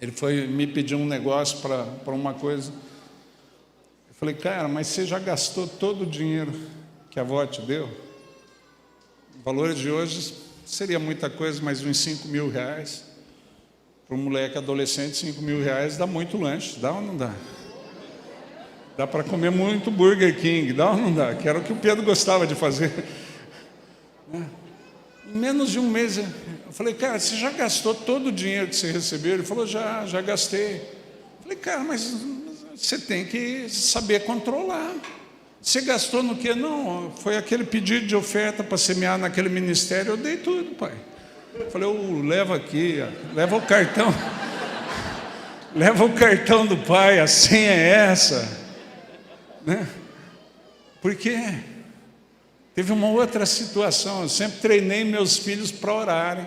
Ele foi me pedir um negócio para uma coisa. Eu falei, cara, mas você já gastou todo o dinheiro que a avó te deu? O valor de hoje seria muita coisa, mas uns 5 mil reais. Para um moleque adolescente, 5 mil reais dá muito lanche. Dá ou não dá? Dá para comer muito Burger King. Dá ou não dá? Que era o que o Pedro gostava de fazer. Em menos de um mês, eu falei, cara, você já gastou todo o dinheiro que você recebeu? Ele falou, já gastei. Eu falei, cara, mas você tem que saber controlar. Você gastou no quê? Não, foi aquele pedido de oferta para semear naquele ministério, eu dei tudo, pai. Eu falei, leva aqui, leva o cartão. Leva o cartão do pai, a senha é essa. Né? Por quê? Teve uma outra situação, eu sempre treinei meus filhos para orarem.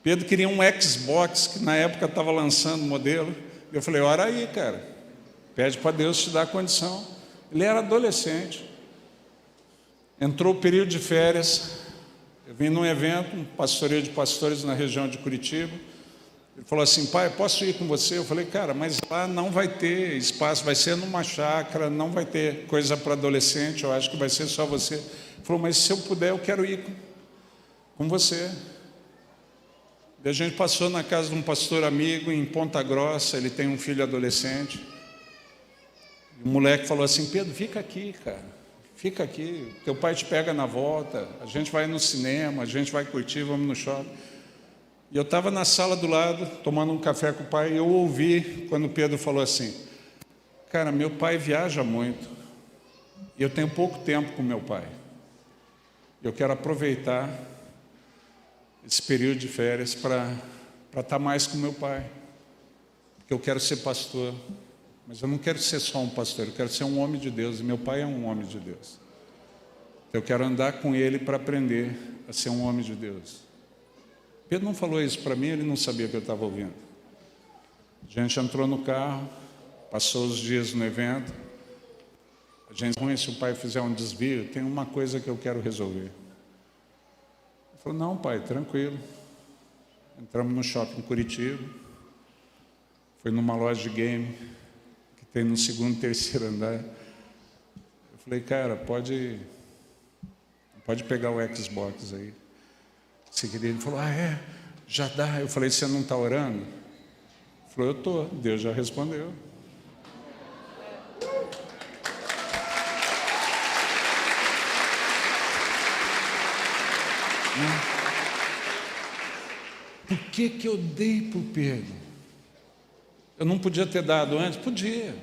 Pedro queria um Xbox, que na época estava lançando o modelo. Eu falei, ora aí, cara, pede para Deus te dar condição. Ele era adolescente. Entrou o período de férias, eu vim num evento, um pastoreio de pastores na região de Curitiba. Ele falou assim, pai, posso ir com você? Eu falei, cara, mas lá não vai ter espaço, vai ser numa chácara, não vai ter coisa para adolescente, eu acho que vai ser só você. Ele falou, mas se eu puder, eu quero ir com você. E a gente passou na casa de um pastor amigo em Ponta Grossa, ele tem um filho adolescente. E o moleque falou assim, Pedro, fica aqui, cara, fica aqui, teu pai te pega na volta, a gente vai no cinema, a gente vai curtir, vamos no shopping. E eu estava na sala do lado, tomando um café com o pai, e eu ouvi quando o Pedro falou assim, cara, meu pai viaja muito, e eu tenho pouco tempo com meu pai. Eu quero aproveitar esse período de férias para estar mais com meu pai, porque eu quero ser pastor, mas eu não quero ser só um pastor, eu quero ser um homem de Deus, e meu pai é um homem de Deus. Eu quero andar com ele para aprender a ser um homem de Deus. Pedro não falou isso para mim, ele não sabia o que eu estava ouvindo. A gente entrou no carro, passou os dias no evento. A gente, se o pai fizer um desvio, tem uma coisa que eu quero resolver. Ele falou, não, pai, tranquilo. Entramos no shopping Curitiba, foi numa loja de game, que tem no 2º e 3º andar. Eu falei, cara, pode pegar o Xbox aí. Ele falou, já dá. Eu falei, você não está orando? Ele falou, eu estou. Deus já respondeu. Por que eu dei para o Pedro? Eu não podia ter dado antes? Podia.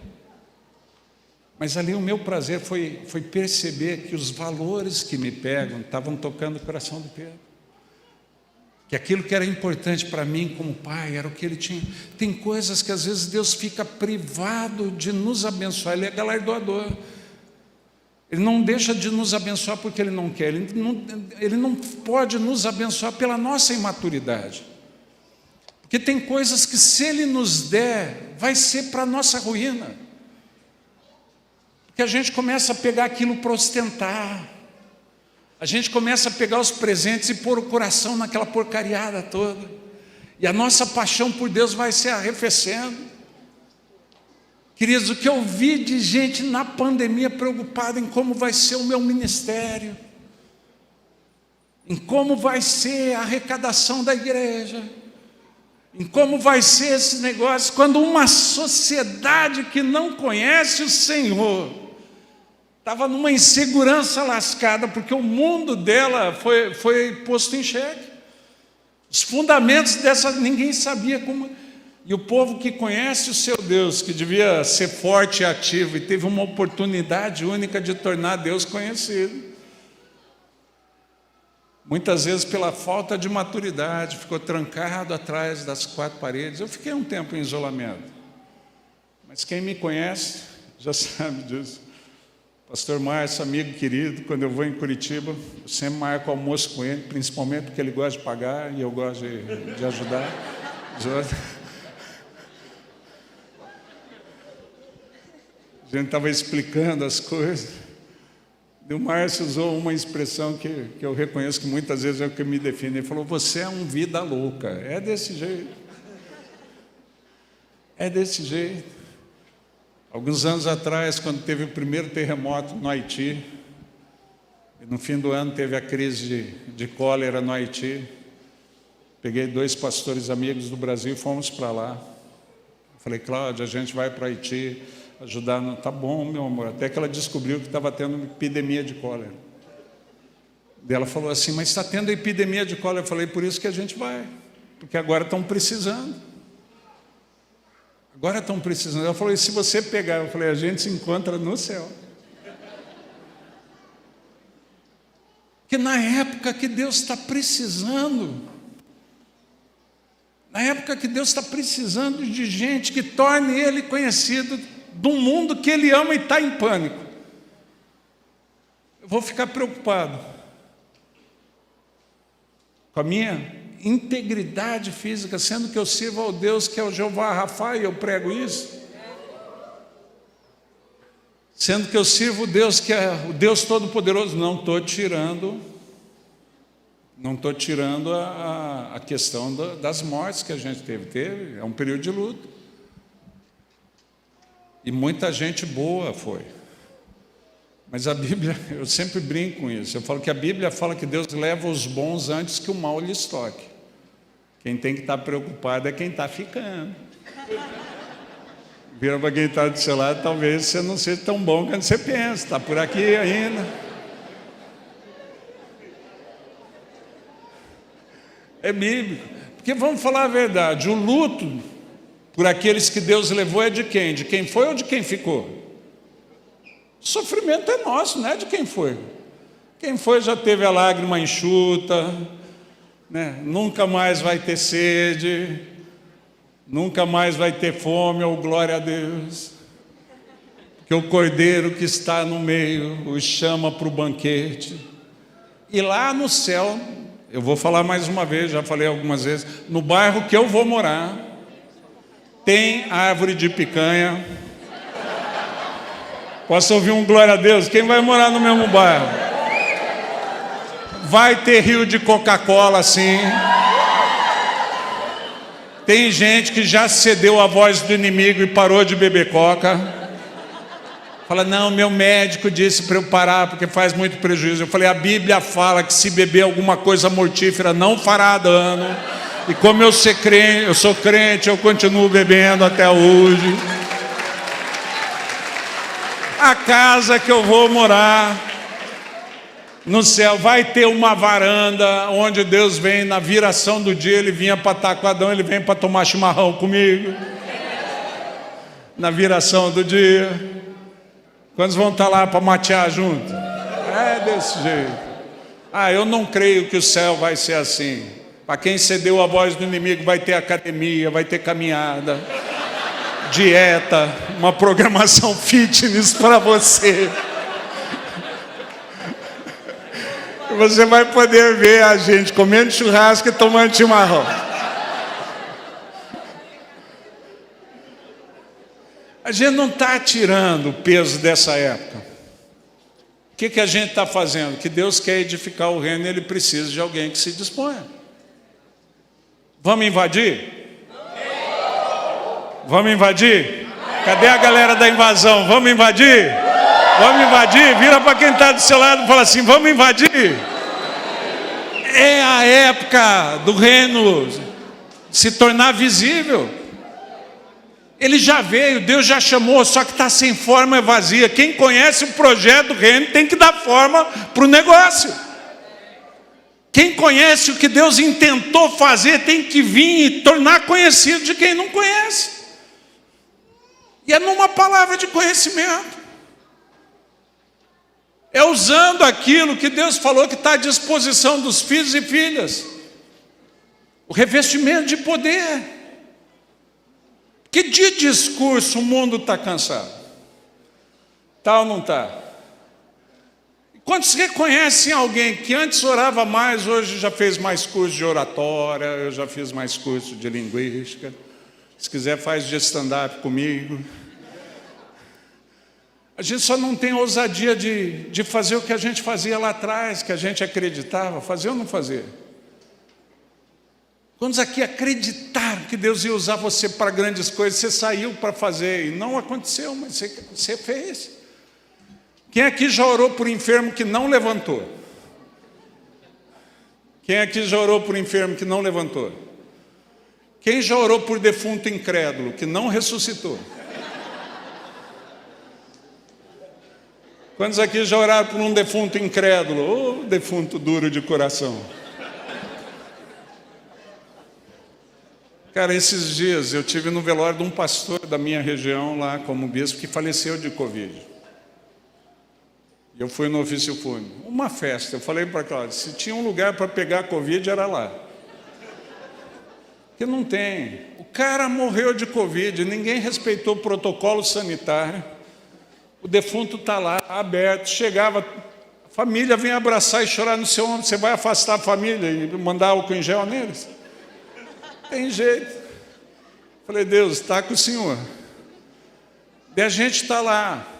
Mas ali o meu prazer foi perceber que os valores que me pegam estavam tocando o coração do Pedro. Que aquilo que era importante para mim como pai era o que ele tinha. Tem coisas que às vezes Deus fica privado de nos abençoar. Ele é galardoador. Ele não deixa de nos abençoar porque Ele não quer. Ele não pode nos abençoar pela nossa imaturidade. Porque tem coisas que se Ele nos der, vai ser para a nossa ruína. Porque a gente começa a pegar aquilo para ostentar. A gente começa a pegar os presentes e pôr o coração naquela porcariada toda. E a nossa paixão por Deus vai se arrefecendo. Queridos, o que eu vi de gente na pandemia preocupada em como vai ser o meu ministério, em como vai ser a arrecadação da igreja, em como vai ser esse negócio, quando uma sociedade que não conhece o Senhor estava numa insegurança lascada, porque o mundo dela foi posto em xeque. Os fundamentos dessa, ninguém sabia como. E o povo que conhece o seu Deus, que devia ser forte e ativo, e teve uma oportunidade única de tornar Deus conhecido, muitas vezes pela falta de maturidade, ficou trancado atrás das quatro paredes. Eu fiquei um tempo em isolamento, mas quem me conhece já sabe disso. Pastor Márcio, amigo querido, quando eu vou em Curitiba, eu sempre marco almoço com ele, principalmente porque ele gosta de pagar e eu gosto de ajudar. A gente estava explicando as coisas. E o Márcio usou uma expressão que eu reconheço que muitas vezes é o que me define. Ele falou: você é um vida louca. É desse jeito. É desse jeito. Alguns anos atrás, quando teve o primeiro terremoto no Haiti, e no fim do ano teve a crise de cólera no Haiti, peguei 2 pastores amigos do Brasil e fomos para lá. Falei: Cláudia, a gente vai para o Haiti ajudar. Não, tá bom, meu amor. Até que ela descobriu que estava tendo uma epidemia de cólera. E ela falou assim: mas está tendo epidemia de cólera. Eu falei: por isso que a gente vai, porque agora estão precisando. Agora estão precisando. Ela falou: e se você pegar? Eu falei: a gente se encontra no céu. Que na época que Deus está precisando, na época que Deus está precisando de gente que torne Ele conhecido de um mundo que Ele ama e está em pânico, eu vou ficar preocupado com a minha integridade física, sendo que eu sirvo ao Deus que é o Jeová Rafa, e eu prego isso. Sendo que eu sirvo o Deus que é o Deus Todo-Poderoso. Não estou tirando a questão das mortes que a gente teve. É um período de luto. E muita gente boa foi. Mas a Bíblia, eu sempre brinco com isso. Eu falo que a Bíblia fala que Deus leva os bons antes que o mal lhes toque. Quem tem que estar preocupado é quem está ficando. Vira para quem está do seu lado: talvez você não seja tão bom quanto você pensa, está por aqui ainda. É bíblico. Porque vamos falar a verdade, o luto por aqueles que Deus levou é de quem? De quem foi ou de quem ficou? O sofrimento é nosso, não é de quem foi. Quem foi já teve a lágrima enxuta, né? Nunca mais vai ter sede, nunca mais vai ter fome, ou glória a Deus, que o Cordeiro que está no meio os chama para o banquete. E lá no céu, eu vou falar mais uma vez, já falei algumas vezes, no bairro que eu vou morar, tem árvore de picanha. Posso ouvir um glória a Deus? Quem vai morar no mesmo bairro? Vai ter rio de Coca-Cola, sim. Tem gente que já cedeu à voz do inimigo e parou de beber coca. Fala: não, meu médico disse para eu parar porque faz muito prejuízo. Eu falei: a Bíblia fala que se beber alguma coisa mortífera não fará dano. E como eu sou crente, eu continuo bebendo até hoje. A casa que eu vou morar no céu vai ter uma varanda onde Deus vem, na viração do dia, Ele vinha para Taquadão, Ele vem para tomar chimarrão comigo. Na viração do dia. Quantos vão estar lá para matear junto? É desse jeito. Eu não creio que o céu vai ser assim. Para quem cedeu a voz do inimigo, vai ter academia, vai ter caminhada, dieta, uma programação fitness para você. Você vai poder ver a gente comendo churrasco e tomando chimarrão. A gente não está tirando o peso dessa época. O que a gente está fazendo? Que Deus quer edificar o reino, Ele precisa de alguém que se disponha. Vamos invadir? Vamos invadir? Cadê a galera da invasão? Vamos invadir? Vamos invadir? Vira para quem está do seu lado e fala assim: vamos invadir? É a época do reino se tornar visível. Ele já veio, Deus já chamou, só que está sem forma, é vazia. Quem conhece o projeto do reino tem que dar forma para o negócio. Quem conhece o que Deus intentou fazer tem que vir e tornar conhecido de quem não conhece. E é numa palavra de conhecimento. É usando aquilo que Deus falou que está à disposição dos filhos e filhas. O revestimento de poder. Que de discurso o mundo está cansado? Está ou não está? Quantos reconhecem alguém que antes orava mais, hoje já fez mais curso de oratória, eu já fiz mais curso de linguística. Se quiser faz de stand-up comigo. A gente só não tem ousadia de fazer o que a gente fazia lá atrás, que a gente acreditava, fazer ou não fazer? Quantos aqui acreditaram que Deus ia usar você para grandes coisas, você saiu para fazer e não aconteceu, mas você fez. Quem aqui já orou por enfermo que não levantou? Quem aqui já orou por enfermo que não levantou? Quem já orou por defunto incrédulo que não ressuscitou? Quantos aqui já oraram por um defunto incrédulo? Ô, defunto duro de coração. Cara, esses dias eu tive no velório de um pastor da minha região lá, como bispo, que faleceu de Covid. Eu fui no ofício fúnebre. Uma festa. Eu falei para Cláudia, se tinha um lugar para pegar Covid, era lá. Porque não tem. O cara morreu de Covid, ninguém respeitou o protocolo sanitário. O defunto está lá, aberto. Chegava, a família vem abraçar e chorar no seu ombro. Você vai afastar a família e mandar álcool em gel neles? Tem jeito. Falei, Deus, está com o Senhor. E a gente está lá.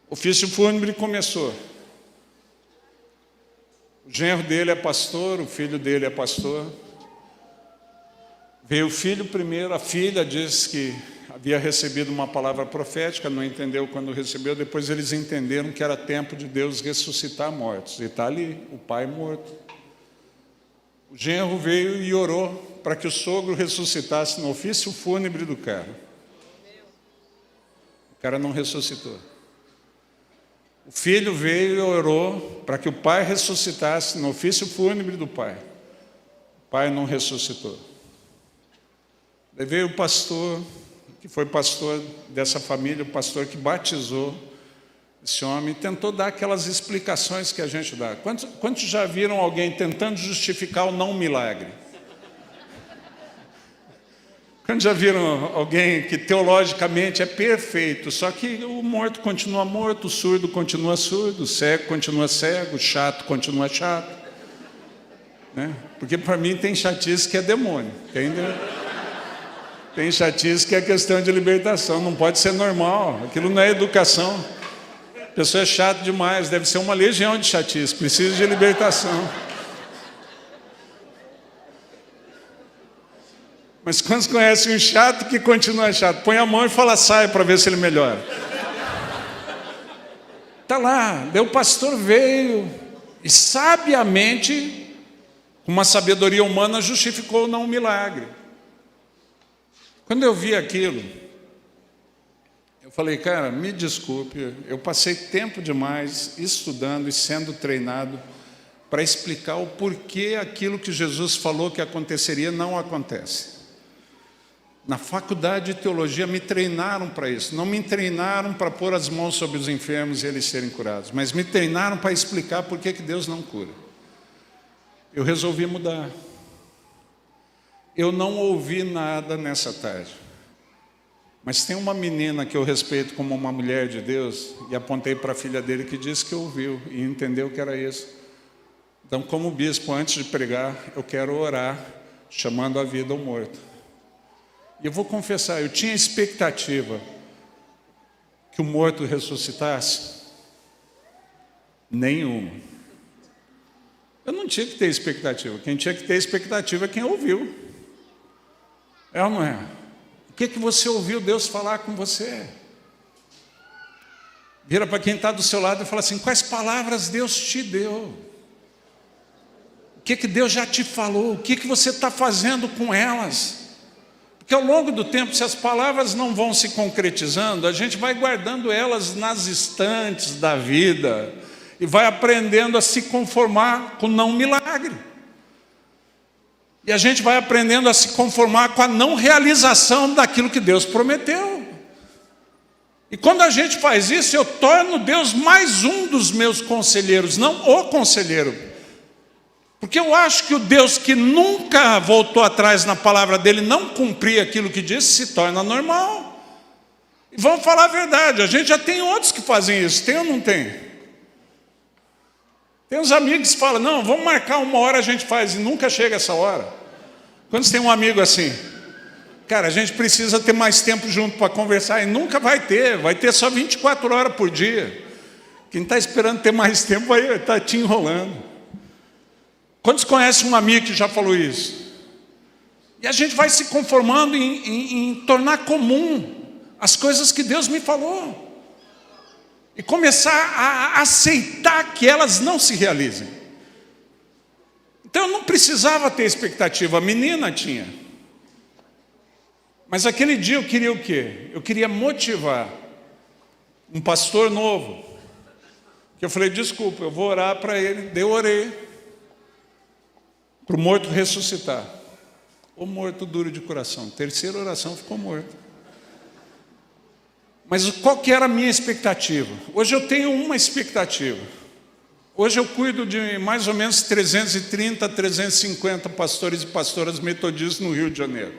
O ofício fúnebre começou. O genro dele é pastor, o filho dele é pastor. Veio o filho primeiro, a filha disse que havia recebido uma palavra profética, não entendeu quando recebeu, depois eles entenderam que era tempo de Deus ressuscitar mortos. E está ali, o pai morto. O genro veio e orou para que o sogro ressuscitasse no ofício fúnebre do cara. O cara não ressuscitou. O filho veio e orou para que o pai ressuscitasse no ofício fúnebre do pai. O pai não ressuscitou. Daí veio o pastor, que foi pastor dessa família, o pastor que batizou esse homem, e tentou dar aquelas explicações que a gente dá. Quantos já viram alguém tentando justificar o não milagre? Quando já viram alguém que teologicamente é perfeito, só que o morto continua morto, o surdo continua surdo, o cego continua cego, o chato continua chato, né? Porque para mim tem chatice que é demônio, entendeu? Tem chatice que é questão de libertação, não pode ser normal, aquilo não é educação. A pessoa é chata demais, deve ser uma legião de chatice, precisa de libertação. Mas quando conhece um chato que continua chato, põe a mão e fala, sai, para ver se ele melhora. Está lá, daí o pastor veio e sabiamente, com uma sabedoria humana, justificou não um milagre. Quando eu vi aquilo, eu falei, cara, me desculpe, eu passei tempo demais estudando e sendo treinado para explicar o porquê aquilo que Jesus falou que aconteceria não acontece. Na faculdade de teologia me treinaram para isso. Não me treinaram para pôr as mãos sobre os enfermos e eles serem curados, mas me treinaram para explicar por que Deus não cura. Eu resolvi mudar. Eu não ouvi nada nessa tarde. Mas tem uma menina que eu respeito como uma mulher de Deus, e apontei para a filha dele que disse que ouviu e entendeu que era isso. Então, como bispo, antes de pregar, eu quero orar, chamando a vida ao morto. E eu vou confessar, eu tinha expectativa que o morto ressuscitasse? Nenhuma. Eu não tinha que ter expectativa. Quem tinha que ter expectativa é quem ouviu. É ou não é? O que você ouviu Deus falar com você? Vira para quem está do seu lado e fala assim, quais palavras Deus te deu? O que Deus já te falou? O que você está fazendo com elas? Porque ao longo do tempo, se as palavras não vão se concretizando, a gente vai guardando elas nas estantes da vida. e vai aprendendo a se conformar com o não milagre. E a gente vai aprendendo a se conformar com a não realização daquilo que Deus prometeu. E quando a gente faz isso, eu torno Deus mais um dos meus conselheiros, não o conselheiro. Porque eu acho que o Deus que nunca voltou atrás na palavra dele, não cumprir aquilo que disse, se torna normal. E vamos falar a verdade, a gente já tem outros que fazem isso, tem ou não tem? Tem uns amigos que falam, não, vamos marcar uma hora, a gente faz, e nunca chega essa hora. Quando você tem um amigo assim, cara, a gente precisa ter mais tempo junto para conversar, e nunca vai ter só 24 horas por dia. Quem está esperando ter mais tempo vai estar te enrolando. Quantos conhecem um amigo que já falou isso? E a gente vai se conformando em tornar comum as coisas que Deus me falou. E começar a aceitar que elas não se realizem. Então eu não precisava ter expectativa, a menina tinha. Mas aquele dia eu queria o quê? Eu queria motivar um pastor novo. Que eu falei, desculpa, eu vou orar para ele. Eu orei para o morto ressuscitar. O morto duro de coração. Terceira oração ficou morto. Mas qual que era a minha expectativa? Hoje eu tenho uma expectativa. Hoje eu cuido de mais ou menos 330, 350 pastores e pastoras metodistas no Rio de Janeiro.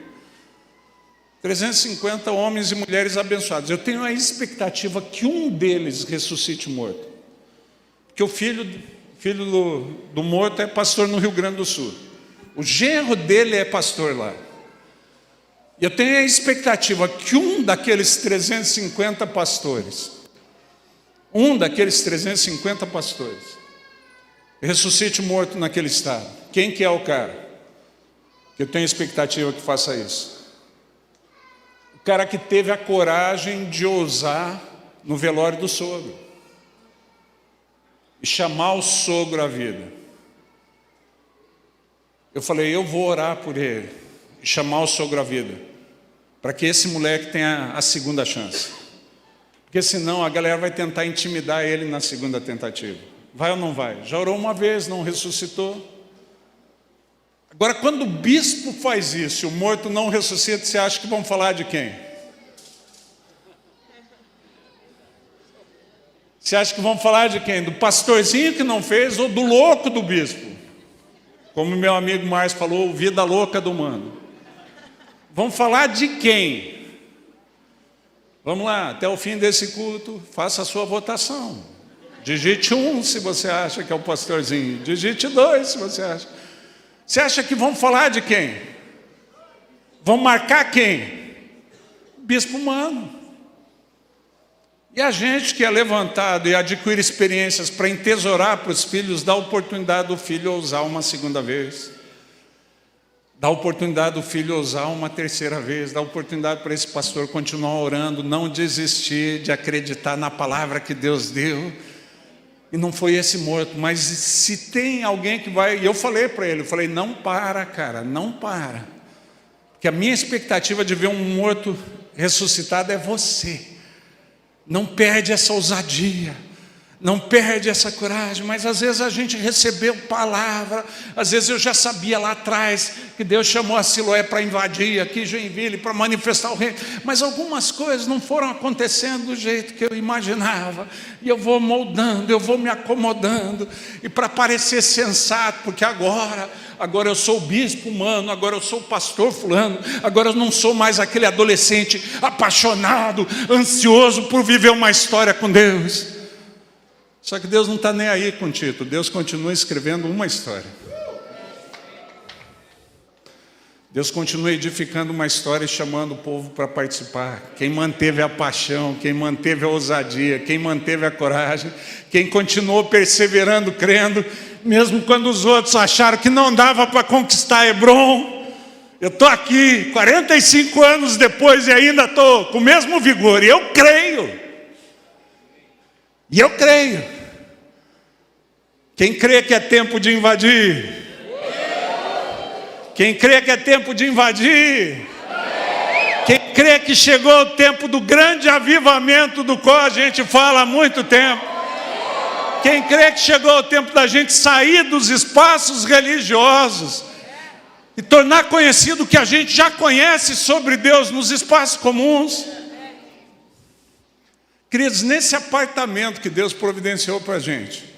350 homens e mulheres abençoados. Eu tenho a expectativa que um deles ressuscite morto. Porque o filho do morto é pastor no Rio Grande do Sul. O genro dele é pastor lá. E eu tenho a expectativa que um daqueles 350 pastores, ressuscite morto naquele estado. Quem que é o cara? Eu tenho expectativa que faça isso. O cara que teve a coragem de ousar no velório do sogro e chamar o sogro à vida. Eu falei, eu vou orar por ele e chamar o sogro à vida, para que esse moleque tenha a segunda chance. Porque senão a galera vai tentar intimidar ele na segunda tentativa. Vai ou não vai? Já orou uma vez, não ressuscitou. Agora, quando o bispo faz isso e o morto não ressuscita, você acha que vão falar de quem? Você acha que vão falar de quem? Do pastorzinho que não fez ou do louco do bispo? Como meu amigo Márcio falou, vida louca do mano. Vão falar de quem? Vamos lá, até o fim desse culto, faça a sua votação. Digite 1 se você acha que é o pastorzinho. Digite 2 se você acha. Você acha que vão falar de quem? Vão marcar quem? Bispo humano. E a gente que é levantado e adquire experiências para entesourar para os filhos, dá a oportunidade do filho ousar uma segunda vez. Dá a oportunidade do filho ousar uma terceira vez. Dá a oportunidade para esse pastor continuar orando, não desistir de acreditar na palavra que Deus deu. E não foi esse morto, mas se tem alguém que vai... E eu falei para ele, eu falei, não para, cara, não para. Porque a minha expectativa de ver um morto ressuscitado é você. Não perde essa ousadia, não perde essa coragem. Mas às vezes a gente recebeu palavra, às vezes eu já sabia lá atrás que Deus chamou a Siloé para invadir aqui Joinville, para manifestar o reino, mas algumas coisas não foram acontecendo do jeito que eu imaginava, e eu vou moldando, eu vou me acomodando, e para parecer sensato, porque agora eu sou o bispo humano, agora eu sou o pastor fulano, agora eu não sou mais aquele adolescente apaixonado, ansioso por viver uma história com Deus. Só que Deus não está nem aí com o título, Deus continua escrevendo uma história. Deus continua edificando uma história e chamando o povo para participar. Quem manteve a paixão, quem manteve a ousadia, quem manteve a coragem, quem continuou perseverando, crendo, mesmo quando os outros acharam que não dava para conquistar Hebron. Eu estou aqui, 45 anos depois, e ainda estou com o mesmo vigor, e eu creio. E eu creio. Quem crê que é tempo de invadir? Quem crê que é tempo de invadir? Quem crê que chegou o tempo do grande avivamento do qual a gente fala há muito tempo? Quem crê que chegou o tempo da gente sair dos espaços religiosos e tornar conhecido o que a gente já conhece sobre Deus nos espaços comuns. Queridos, nesse apartamento que Deus providenciou para a gente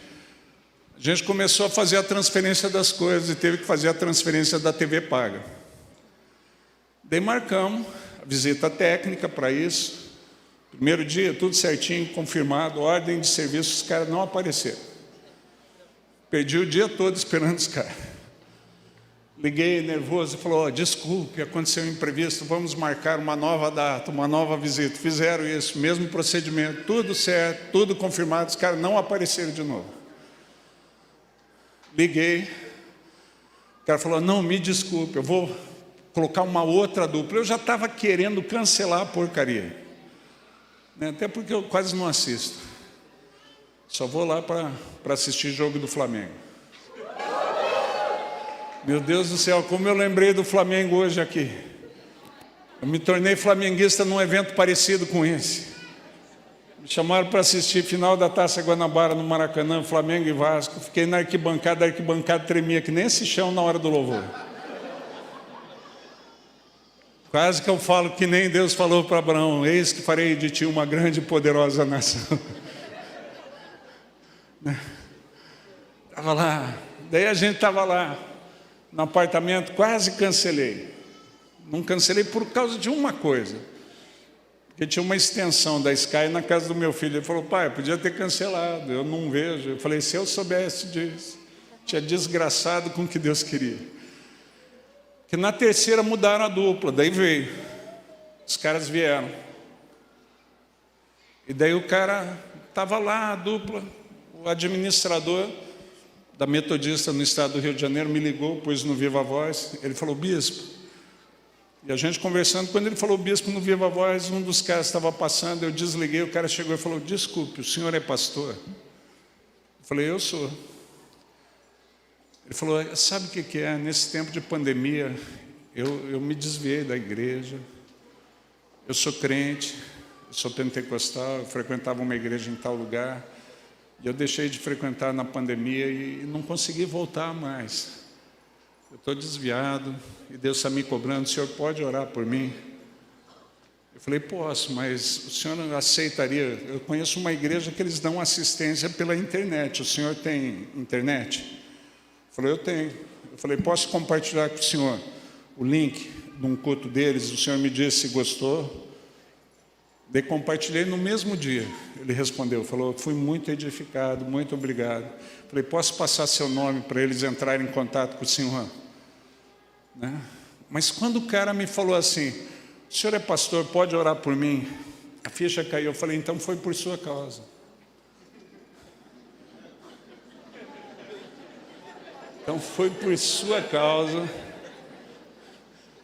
começou a fazer a transferência das coisas e teve que fazer a transferência da TV paga. Daí marcamos a visita técnica para isso. Primeiro dia, tudo certinho, confirmado, ordem de serviço, os caras não apareceram. Perdi o dia todo esperando os caras. Liguei nervoso e falou, desculpe, aconteceu um imprevisto, vamos marcar uma nova data, uma nova visita. Fizeram isso, mesmo procedimento, tudo certo, tudo confirmado, os caras não apareceram de novo. Liguei, o cara falou, não, me desculpe, eu vou colocar uma outra dupla. Eu já estava querendo cancelar a porcaria, até porque eu quase não assisto. Só vou lá para assistir jogo do Flamengo. Meu Deus do céu, como eu lembrei do Flamengo hoje aqui. Eu me tornei flamenguista num evento parecido com esse. Me chamaram para assistir final da Taça Guanabara no Maracanã, Flamengo e Vasco. Fiquei na arquibancada, a arquibancada tremia que nem esse chão na hora do louvor. Quase que eu falo que nem Deus falou para Abraão, eis que farei de ti uma grande e poderosa nação. Estava lá, daí a gente estava lá, no apartamento, quase cancelei. Não cancelei por causa de uma coisa, porque tinha uma extensão da Sky na casa do meu filho. Ele falou, pai, eu podia ter cancelado, eu não vejo. Eu falei, se eu soubesse disso, tinha desgraçado com o que Deus queria. Que na terceira mudaram a dupla, daí veio. Os caras vieram. E daí o cara estava lá, a dupla, o administrador da Metodista no estado do Rio de Janeiro me ligou, pôs no Viva Voz, ele falou, bispo. E a gente conversando, quando ele falou bispo no Viva Voz, um dos caras estava passando, eu desliguei, o cara chegou e falou, desculpe, o senhor é pastor? Eu falei, eu sou. Ele falou, sabe o que é? Nesse tempo de pandemia, eu me desviei da igreja, eu sou crente, eu sou pentecostal, eu frequentava uma igreja em tal lugar, e eu deixei de frequentar na pandemia e não consegui voltar mais. Eu estou desviado, e Deus está me cobrando, o senhor pode orar por mim? Eu falei, posso, mas o senhor aceitaria? Eu conheço uma igreja que eles dão assistência pela internet, o senhor tem internet? Ele falou, eu tenho. Eu falei, posso compartilhar com o senhor o link de um culto deles? O senhor me disse se gostou. Daí compartilhei no mesmo dia. Ele respondeu, falou, fui muito edificado, muito obrigado. Falei, posso passar seu nome para eles entrarem em contato com o senhor? Mas quando o cara me falou assim, o senhor é pastor, pode orar por mim? A ficha caiu. Eu falei, então foi por sua causa. Então foi por sua causa.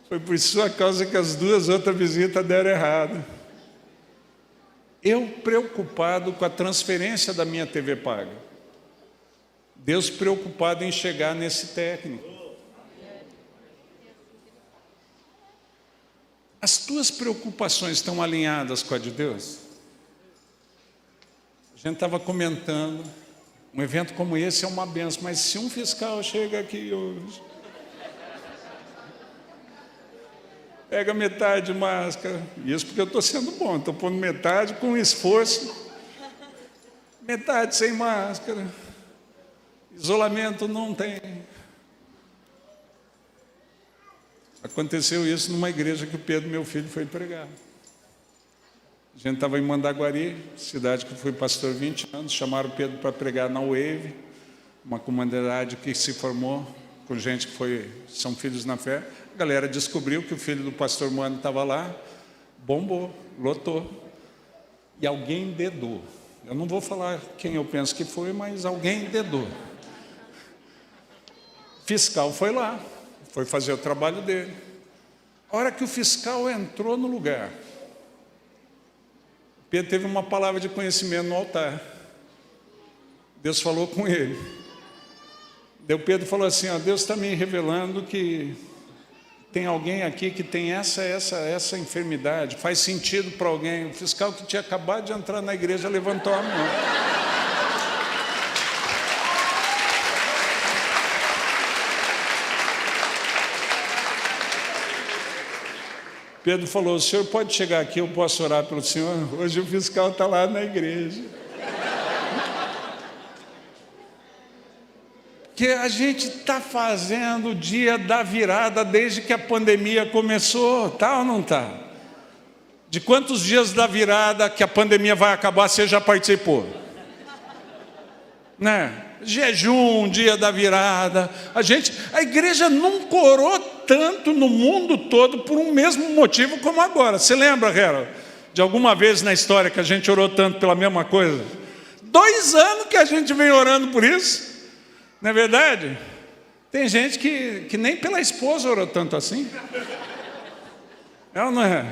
Foi por sua causa que as duas outras visitas deram errado. Eu preocupado com a transferência da minha TV paga. Deus preocupado em chegar nesse técnico. As tuas preocupações estão alinhadas com a de Deus? A gente estava comentando, um evento como esse é uma benção, mas se um fiscal chega aqui hoje, pega metade de máscara, isso porque eu estou sendo bom, estou pondo metade com esforço, metade sem máscara, isolamento não tem. Aconteceu isso numa igreja que o Pedro, meu filho, foi pregar. A gente estava em Mandaguari, cidade que eu fui pastor 20 anos, chamaram o Pedro para pregar na Wave, uma comunidade que se formou com gente que são filhos na fé. A galera descobriu que o filho do pastor Mano estava lá, bombou, lotou, e alguém dedou. Eu não vou falar quem eu penso que foi, mas alguém dedou. O fiscal foi lá, foi fazer o trabalho dele. A hora que o fiscal entrou no lugar, Pedro teve uma palavra de conhecimento no altar. Deus falou com ele. Daí o Pedro falou assim, ó, Deus está me revelando que tem alguém aqui que tem essa enfermidade, faz sentido para alguém. O fiscal que tinha acabado de entrar na igreja levantou a mão. Pedro falou: o senhor pode chegar aqui, eu posso orar pelo senhor? Hoje o fiscal está lá na igreja. Que a gente está fazendo o dia da virada desde que a pandemia começou, tá ou não está? De quantos dias da virada que a pandemia vai acabar, você já participou? Né? Jejum, dia da virada. A igreja nunca orou tanto no mundo todo por um mesmo motivo como agora. Você lembra, Harold, de alguma vez na história que a gente orou tanto pela mesma coisa? 2 anos que a gente vem orando por isso. Não é verdade? Tem gente que nem pela esposa orou tanto assim. É ou não é?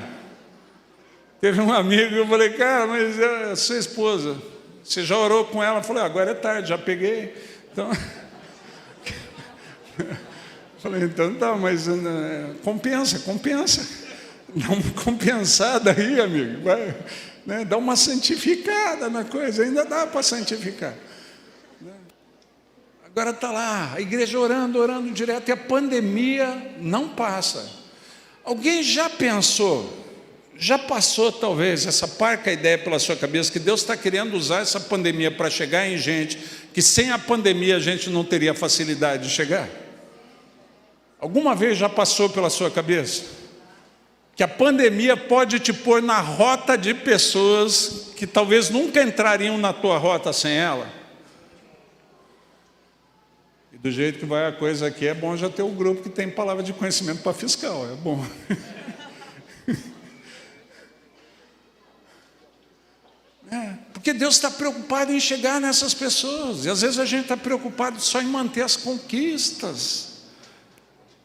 Teve um amigo, eu falei: cara, mas é a sua esposa, você já orou com ela? Eu falei: agora é tarde, já peguei. Então, falei: então tá, mas compensa. Dá uma compensada aí, amigo. Vai, né? Dá uma santificada na coisa, ainda dá para santificar. Agora está lá, a igreja orando direto, e a pandemia não passa. Alguém já pensou, já passou talvez essa parca ideia pela sua cabeça, que Deus está querendo usar essa pandemia para chegar em gente que sem a pandemia a gente não teria facilidade de chegar? Alguma vez já passou pela sua cabeça que a pandemia pode te pôr na rota de pessoas que talvez nunca entrariam na tua rota sem ela? Do jeito que vai a coisa aqui, é bom já ter um grupo que tem palavra de conhecimento para fiscal, é bom. Porque Deus está preocupado em chegar nessas pessoas, e às vezes a gente está preocupado só em manter as conquistas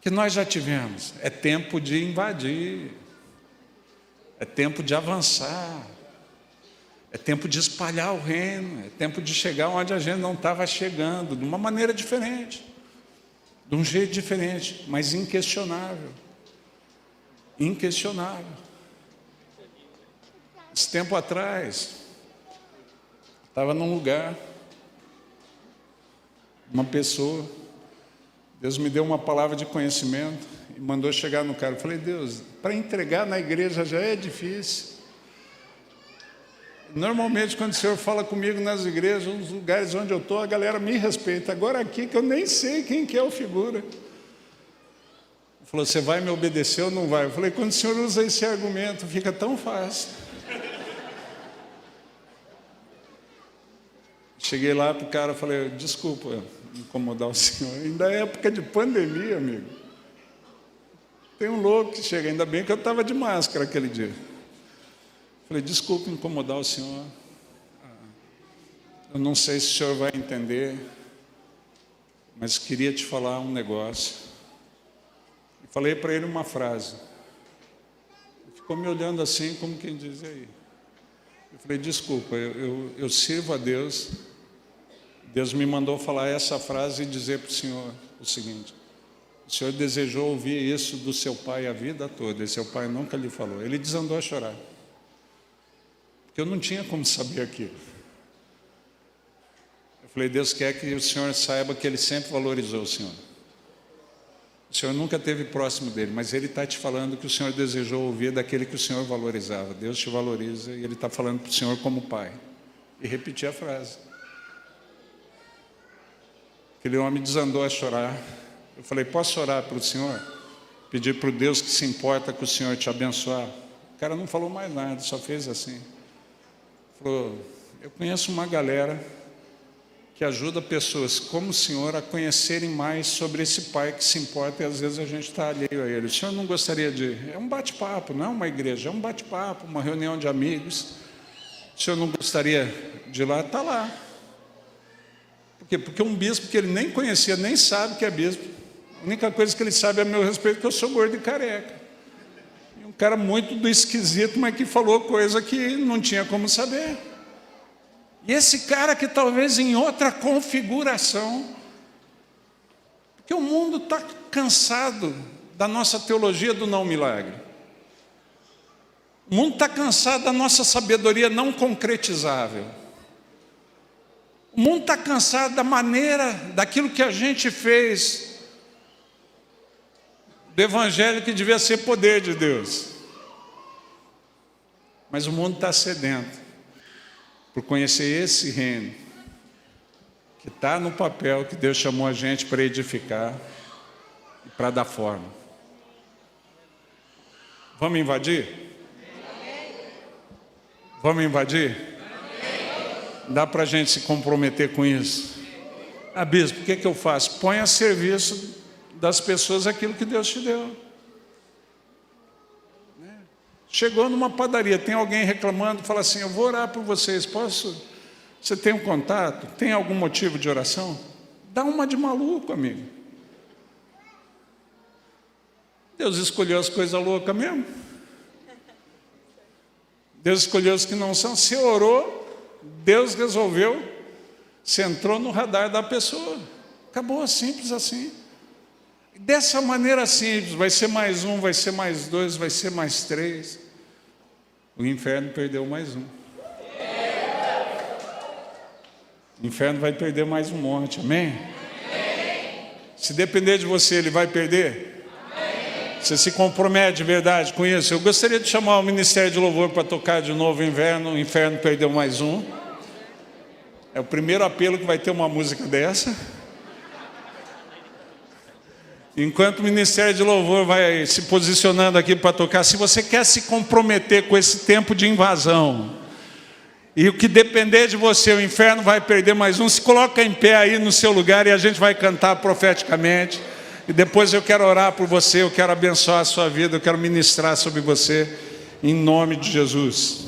que nós já tivemos. É tempo de invadir, é tempo de avançar, é tempo de espalhar o reino, é tempo de chegar onde a gente não estava chegando, de uma maneira diferente, de um jeito diferente, mas inquestionável. Inquestionável. Esse tempo atrás, estava num lugar, uma pessoa, Deus me deu uma palavra de conhecimento e mandou chegar no cara. Eu falei: Deus, para entregar na igreja já é difícil. Normalmente, quando o Senhor fala comigo nas igrejas, nos lugares onde eu estou, a galera me respeita. Agora aqui, que eu nem sei quem que é o figura. Ele falou: você vai me obedecer ou não vai? Eu falei: quando o Senhor usa esse argumento, fica tão fácil. Cheguei lá para o cara e falei: desculpa incomodar o senhor. Ainda é época de pandemia, amigo. Tem um louco que chega, ainda bem que eu estava de máscara aquele dia. Falei: desculpe incomodar o senhor, eu não sei se o senhor vai entender, mas queria te falar um negócio. E falei para ele uma frase. Ele ficou me olhando assim, como quem diz: aí. Eu falei: desculpa, eu sirvo a Deus. Deus me mandou falar essa frase e dizer para o senhor o seguinte: o senhor desejou ouvir isso do seu pai a vida toda, e seu pai nunca lhe falou. Ele desandou a chorar. Eu não tinha como saber aquilo. Eu falei: Deus quer que o senhor saiba que Ele sempre valorizou o senhor. O senhor nunca esteve próximo dele, mas Ele está te falando que o senhor desejou ouvir daquele que o senhor valorizava. Deus te valoriza e Ele está falando para o senhor como pai. E repeti a frase. Aquele homem desandou a chorar. Eu falei: posso orar para o senhor? Pedir para o Deus que se importa com o senhor te abençoar? O cara não falou mais nada, só fez assim. Falou: eu conheço uma galera que ajuda pessoas como o senhor a conhecerem mais sobre esse pai que se importa, e às vezes a gente está alheio a ele. O senhor não gostaria de... É um bate-papo, não é uma igreja, é um bate-papo, uma reunião de amigos. O senhor não gostaria de ir lá? Está lá. Por quê? Porque um bispo que ele nem conhecia, nem sabe que é bispo. A única coisa que ele sabe a meu respeito é que eu sou gordo e careca. Um cara muito do esquisito, mas que falou coisa que não tinha como saber. E esse cara que talvez em outra configuração, porque o mundo está cansado da nossa teologia do não milagre. O mundo está cansado da nossa sabedoria não concretizável. O mundo está cansado da maneira, daquilo que a gente fez do evangelho que devia ser poder de Deus. Mas o mundo está sedento por conhecer esse reino, que está no papel que Deus chamou a gente para edificar e para dar forma. Vamos invadir? Vamos invadir? Dá para a gente se comprometer com isso? Bispo, o que eu faço? Põe a serviço das pessoas aquilo que Deus te deu. Chegou numa padaria, tem alguém reclamando, fala assim, eu vou orar por vocês, posso? Você tem um contato? Tem algum motivo de oração? Dá uma de maluco, amigo. Deus escolheu as coisas loucas mesmo. Deus escolheu os que não são. Você orou, Deus resolveu, você entrou no radar da pessoa. Acabou, simples assim. Dessa maneira simples, vai ser mais um, vai ser mais dois, vai ser mais três. O inferno perdeu mais um. O inferno vai perder mais um monte, amém? Se depender de você, ele vai perder? Você se compromete de verdade com isso? Eu gostaria de chamar o Ministério de Louvor para tocar de novo o inferno perdeu mais um. É o primeiro apelo que vai ter uma música dessa. Enquanto o Ministério de Louvor vai se posicionando aqui para tocar, se você quer se comprometer com esse tempo de invasão, e o que depender de você, o inferno vai perder mais um, se coloca em pé aí no seu lugar e a gente vai cantar profeticamente. E depois eu quero orar por você, eu quero abençoar a sua vida, eu quero ministrar sobre você, em nome de Jesus.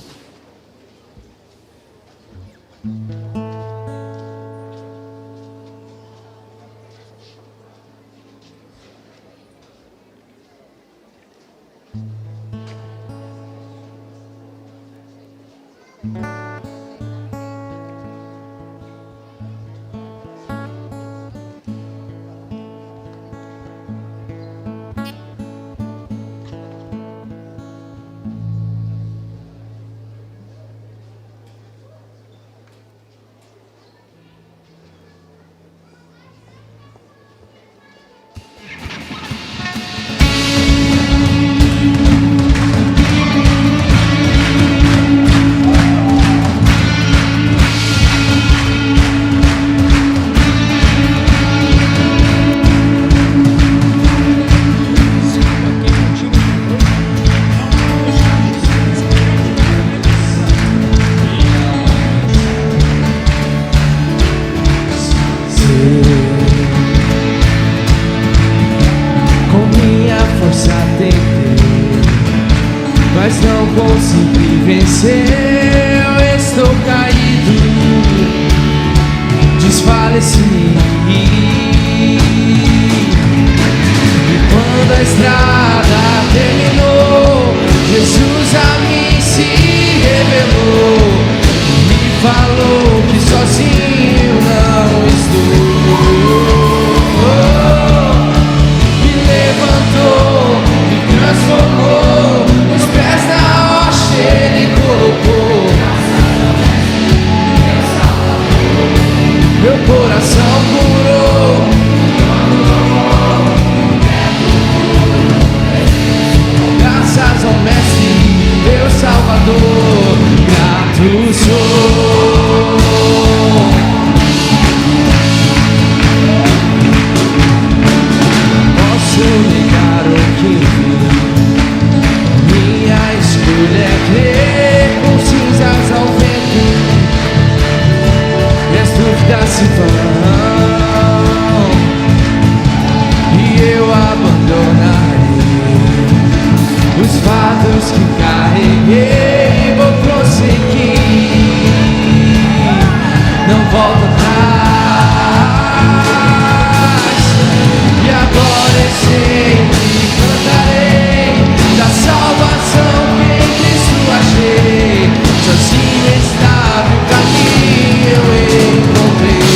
Mas não consegui vencer, eu estou caído, desfaleci. E quando a estrada terminou, Jesus a mim se revelou, me falou que sozinho não estou. Me levantou, me transformou, os pés na rocha ele colocou. Meu coração curou. Graças ao Mestre, meu Salvador, grato sou. Posso negar o que vi, minha escolha é crer com cinzas ao vento, minhas dúvidas se vão e eu abandonarei os fatos que carreguei e vou prosseguir, não volto atrás. E agora eu sempre cantarei da salvação que em Cristo achei. Sozinho estava o caminho eu encontrei.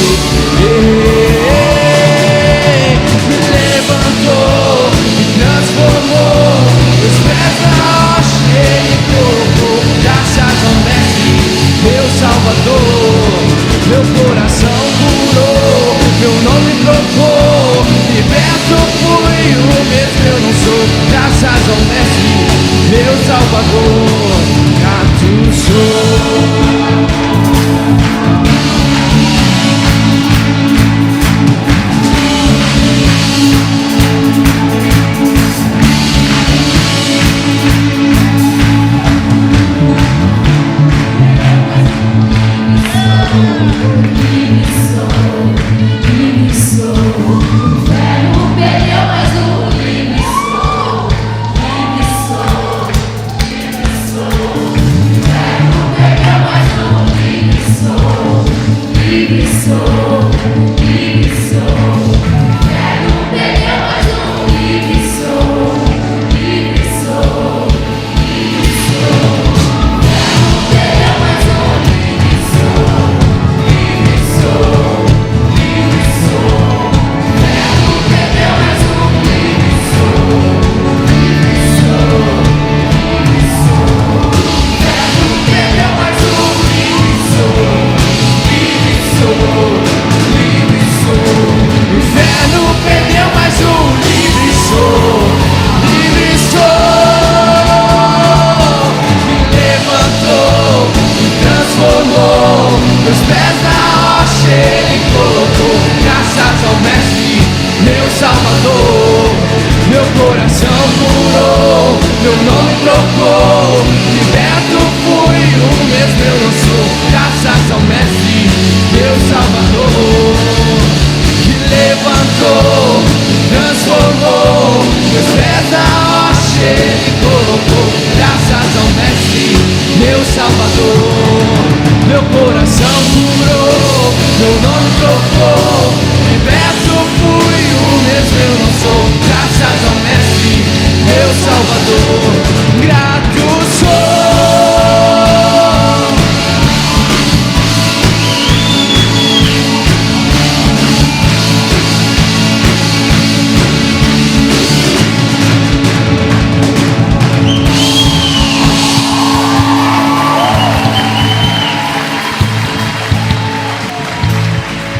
Me levantou, me transformou, os pés na rocha ele colocou. Graças ao Mestre, meu Salvador, meu coração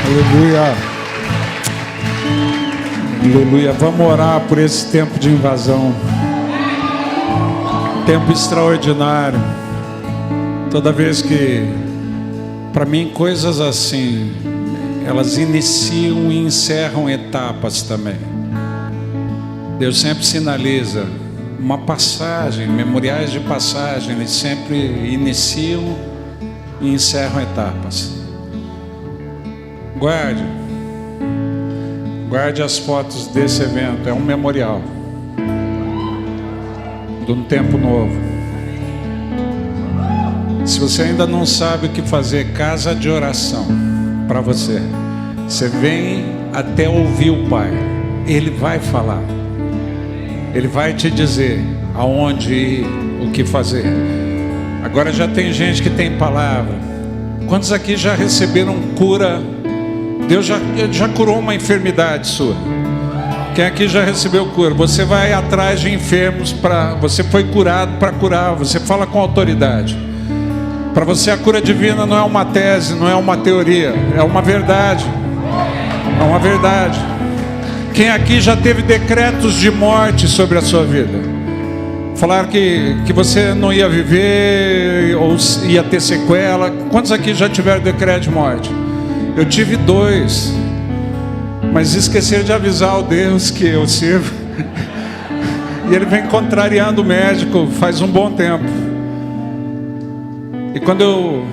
Aleluia. Aleluia. Vamos orar por esse tempo de invasão. Tempo extraordinário. Toda vez que, para mim, coisas assim, elas iniciam e encerram etapas também. Deus sempre sinaliza uma passagem, memoriais de passagem, eles sempre iniciam e encerram etapas. Guarde as fotos desse evento, é um memorial de um tempo novo. Se você ainda não sabe o que fazer, casa de oração para você. Você vem até ouvir o Pai, Ele vai falar, Ele vai te dizer aonde ir, o que fazer. Agora já tem gente que tem palavra. Quantos aqui já receberam cura? Deus já curou uma enfermidade sua. Quem aqui já recebeu cura? Você vai atrás de enfermos, você foi curado para curar. Você fala com autoridade. Para você a cura divina não é uma tese, não é uma teoria, é uma verdade. É uma verdade. Quem aqui já teve decretos de morte sobre a sua vida? Falaram que você não ia viver ou ia ter sequela. Quantos aqui já tiveram decreto de morte? Eu tive 2, mas esqueceram de avisar o Deus que eu sirvo. E ele vem contrariando o médico faz um bom tempo. E quando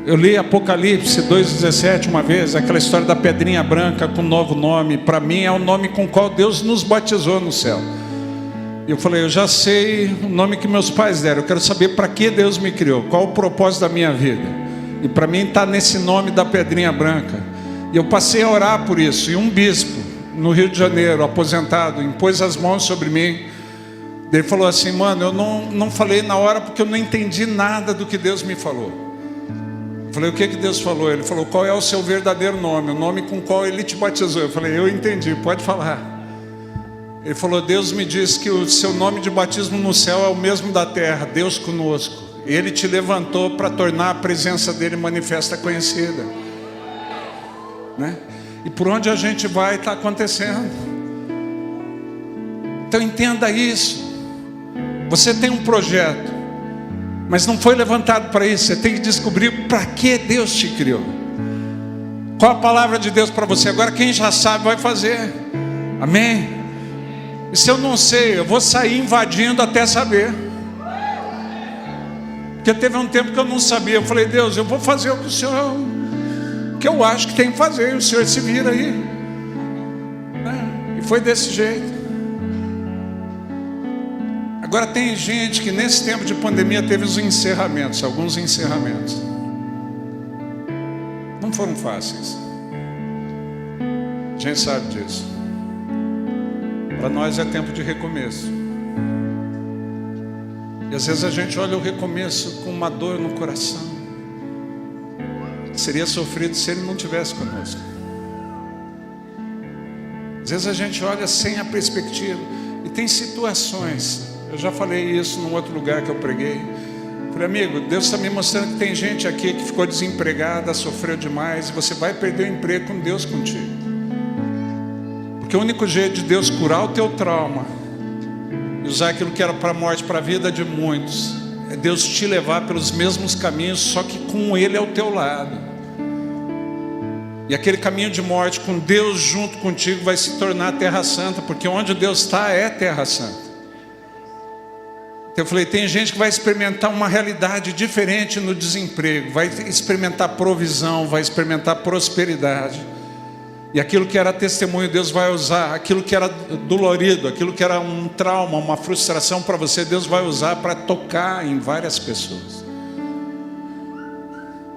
eu li Apocalipse 2,17 uma vez, aquela história da pedrinha branca com um novo nome, para mim é o nome com o qual Deus nos batizou no céu. E eu falei, eu já sei o nome que meus pais deram, eu quero saber para que Deus me criou, qual o propósito da minha vida. E para mim está nesse nome da pedrinha branca. E eu passei a orar por isso. E um bispo no Rio de Janeiro, aposentado, impôs as mãos sobre mim. Ele falou assim, mano, eu não falei na hora porque eu não entendi nada do que Deus me falou. Eu falei, o que Deus falou? Ele falou, qual é o seu verdadeiro nome? O nome com o qual Ele te batizou. Eu falei, eu entendi, pode falar. Ele falou, Deus me disse que o seu nome de batismo no céu é o mesmo da terra, Deus conosco. Ele te levantou para tornar a presença dele manifesta, conhecida, né? E por onde a gente vai está acontecendo. Então entenda isso. Você tem um projeto, mas não foi levantado para isso. Você tem que descobrir para que Deus te criou. Qual a palavra de Deus para você? Agora quem já sabe vai fazer. Amém? E se eu não sei, eu vou sair invadindo até saber. Porque teve um tempo que eu não sabia. Eu falei, Deus, eu vou fazer o que o Senhor que eu acho que tem que fazer, e o senhor se vira aí. E foi desse jeito. Agora tem gente que nesse tempo de pandemia teve os encerramentos, alguns encerramentos. Não foram fáceis. A gente sabe disso. Para nós é tempo de recomeço. E às vezes a gente olha o recomeço com uma dor no coração. Seria sofrido se ele não estivesse conosco. Às vezes a gente olha sem a perspectiva. E tem situações, eu já falei isso num outro lugar que eu preguei. Falei, amigo, Deus está me mostrando que tem gente aqui que ficou desempregada, sofreu demais, e você vai perder o emprego com Deus contigo. Porque o único jeito de Deus curar o teu trauma e usar aquilo que era para a morte, para a vida de muitos, é Deus te levar pelos mesmos caminhos, só que com Ele ao teu lado. E aquele caminho de morte com Deus junto contigo vai se tornar terra santa, porque onde Deus está é terra santa. Então eu falei, tem gente que vai experimentar uma realidade diferente no desemprego, vai experimentar provisão, vai experimentar prosperidade. E aquilo que era testemunho, Deus vai usar. Aquilo que era dolorido, aquilo que era um trauma, uma frustração para você, Deus vai usar para tocar em várias pessoas.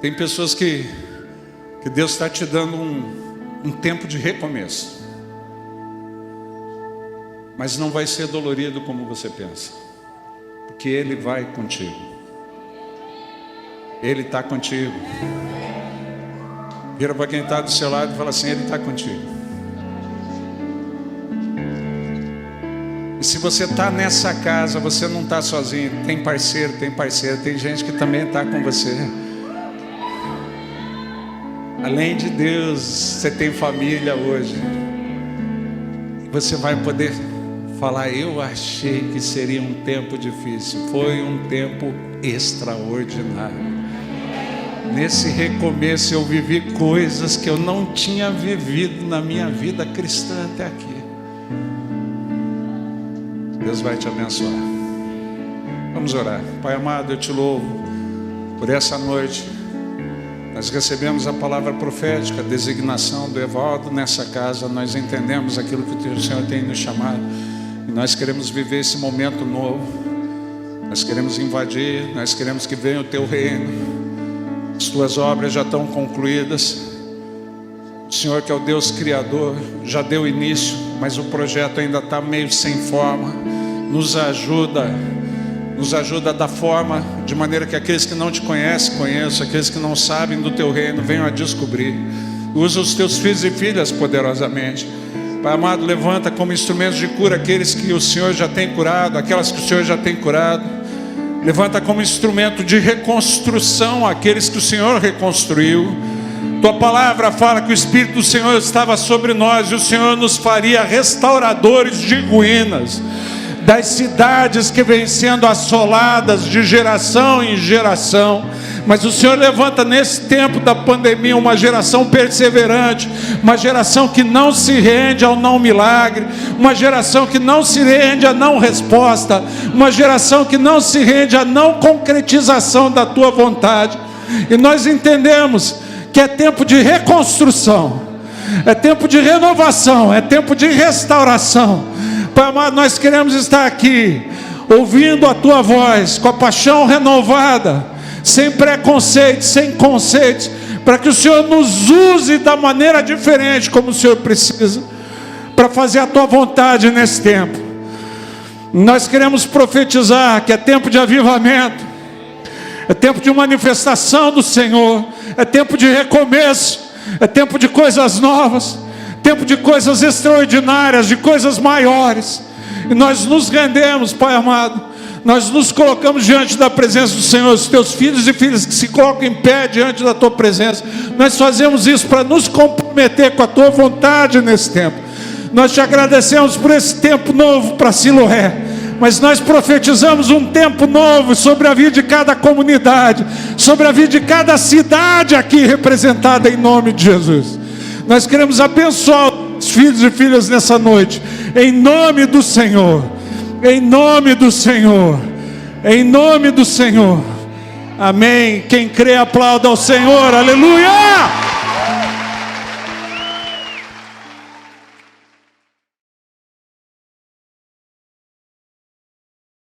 Tem pessoas que Deus está te dando um tempo de recomeço. Mas não vai ser dolorido como você pensa. Porque Ele vai contigo. Ele está contigo. Vira para quem está do seu lado e fala assim, Ele está contigo. E se você está nessa casa, você não está sozinho. Tem parceiro, tem gente que também está com você. Além de Deus, você tem família hoje. Você vai poder falar, eu achei que seria um tempo difícil. Foi um tempo extraordinário. Nesse recomeço eu vivi coisas que eu não tinha vivido na minha vida cristã até aqui. Deus vai te abençoar. Vamos orar. Pai amado, eu te louvo por essa noite. Nós recebemos a palavra profética, a designação do Evaldo nessa casa. Nós entendemos aquilo que o Senhor tem nos chamado. E nós queremos viver esse momento novo. Nós queremos invadir, nós queremos que venha o teu reino. As tuas obras já estão concluídas. O Senhor, que é o Deus Criador, já deu início, mas o projeto ainda está meio sem forma. Nos ajuda da forma, de maneira que aqueles que não te conhecem, conheçam. Aqueles que não sabem do teu reino, venham a descobrir. Usa os teus filhos e filhas poderosamente. Pai amado, levanta como instrumentos de cura aqueles que o Senhor já tem curado, aquelas que o Senhor já tem curado. Levanta como instrumento de reconstrução aqueles que o Senhor reconstruiu. Tua palavra fala que o Espírito do Senhor estava sobre nós e o Senhor nos faria restauradores de ruínas, das cidades que vêm sendo assoladas de geração em geração. Mas o Senhor levanta nesse tempo da pandemia uma geração perseverante, uma geração que não se rende ao não milagre, uma geração que não se rende à não resposta, uma geração que não se rende à não concretização da tua vontade. E nós entendemos que é tempo de reconstrução, é tempo de renovação, é tempo de restauração. Pai amado, nós queremos estar aqui ouvindo a tua voz com a paixão renovada, sem preconceito, sem conceitos, para que o Senhor nos use da maneira diferente como o Senhor precisa, para fazer a tua vontade nesse tempo. Nós queremos profetizar que é tempo de avivamento, é tempo de manifestação do Senhor, é tempo de recomeço, é tempo de coisas novas, tempo de coisas extraordinárias, de coisas maiores. E nós nos rendemos, Pai amado. Nós nos colocamos diante da presença do Senhor. Os teus filhos e filhas que se colocam em pé diante da tua presença, nós fazemos isso para nos comprometer com a tua vontade nesse tempo. Nós te agradecemos por esse tempo novo para Siloé, mas nós profetizamos um tempo novo sobre a vida de cada comunidade, sobre a vida de cada cidade aqui representada, em nome de Jesus. Nós queremos abençoar os filhos e filhas nessa noite, em nome do Senhor. Em nome do Senhor, em nome do Senhor, amém. Quem crê, aplauda ao Senhor, aleluia.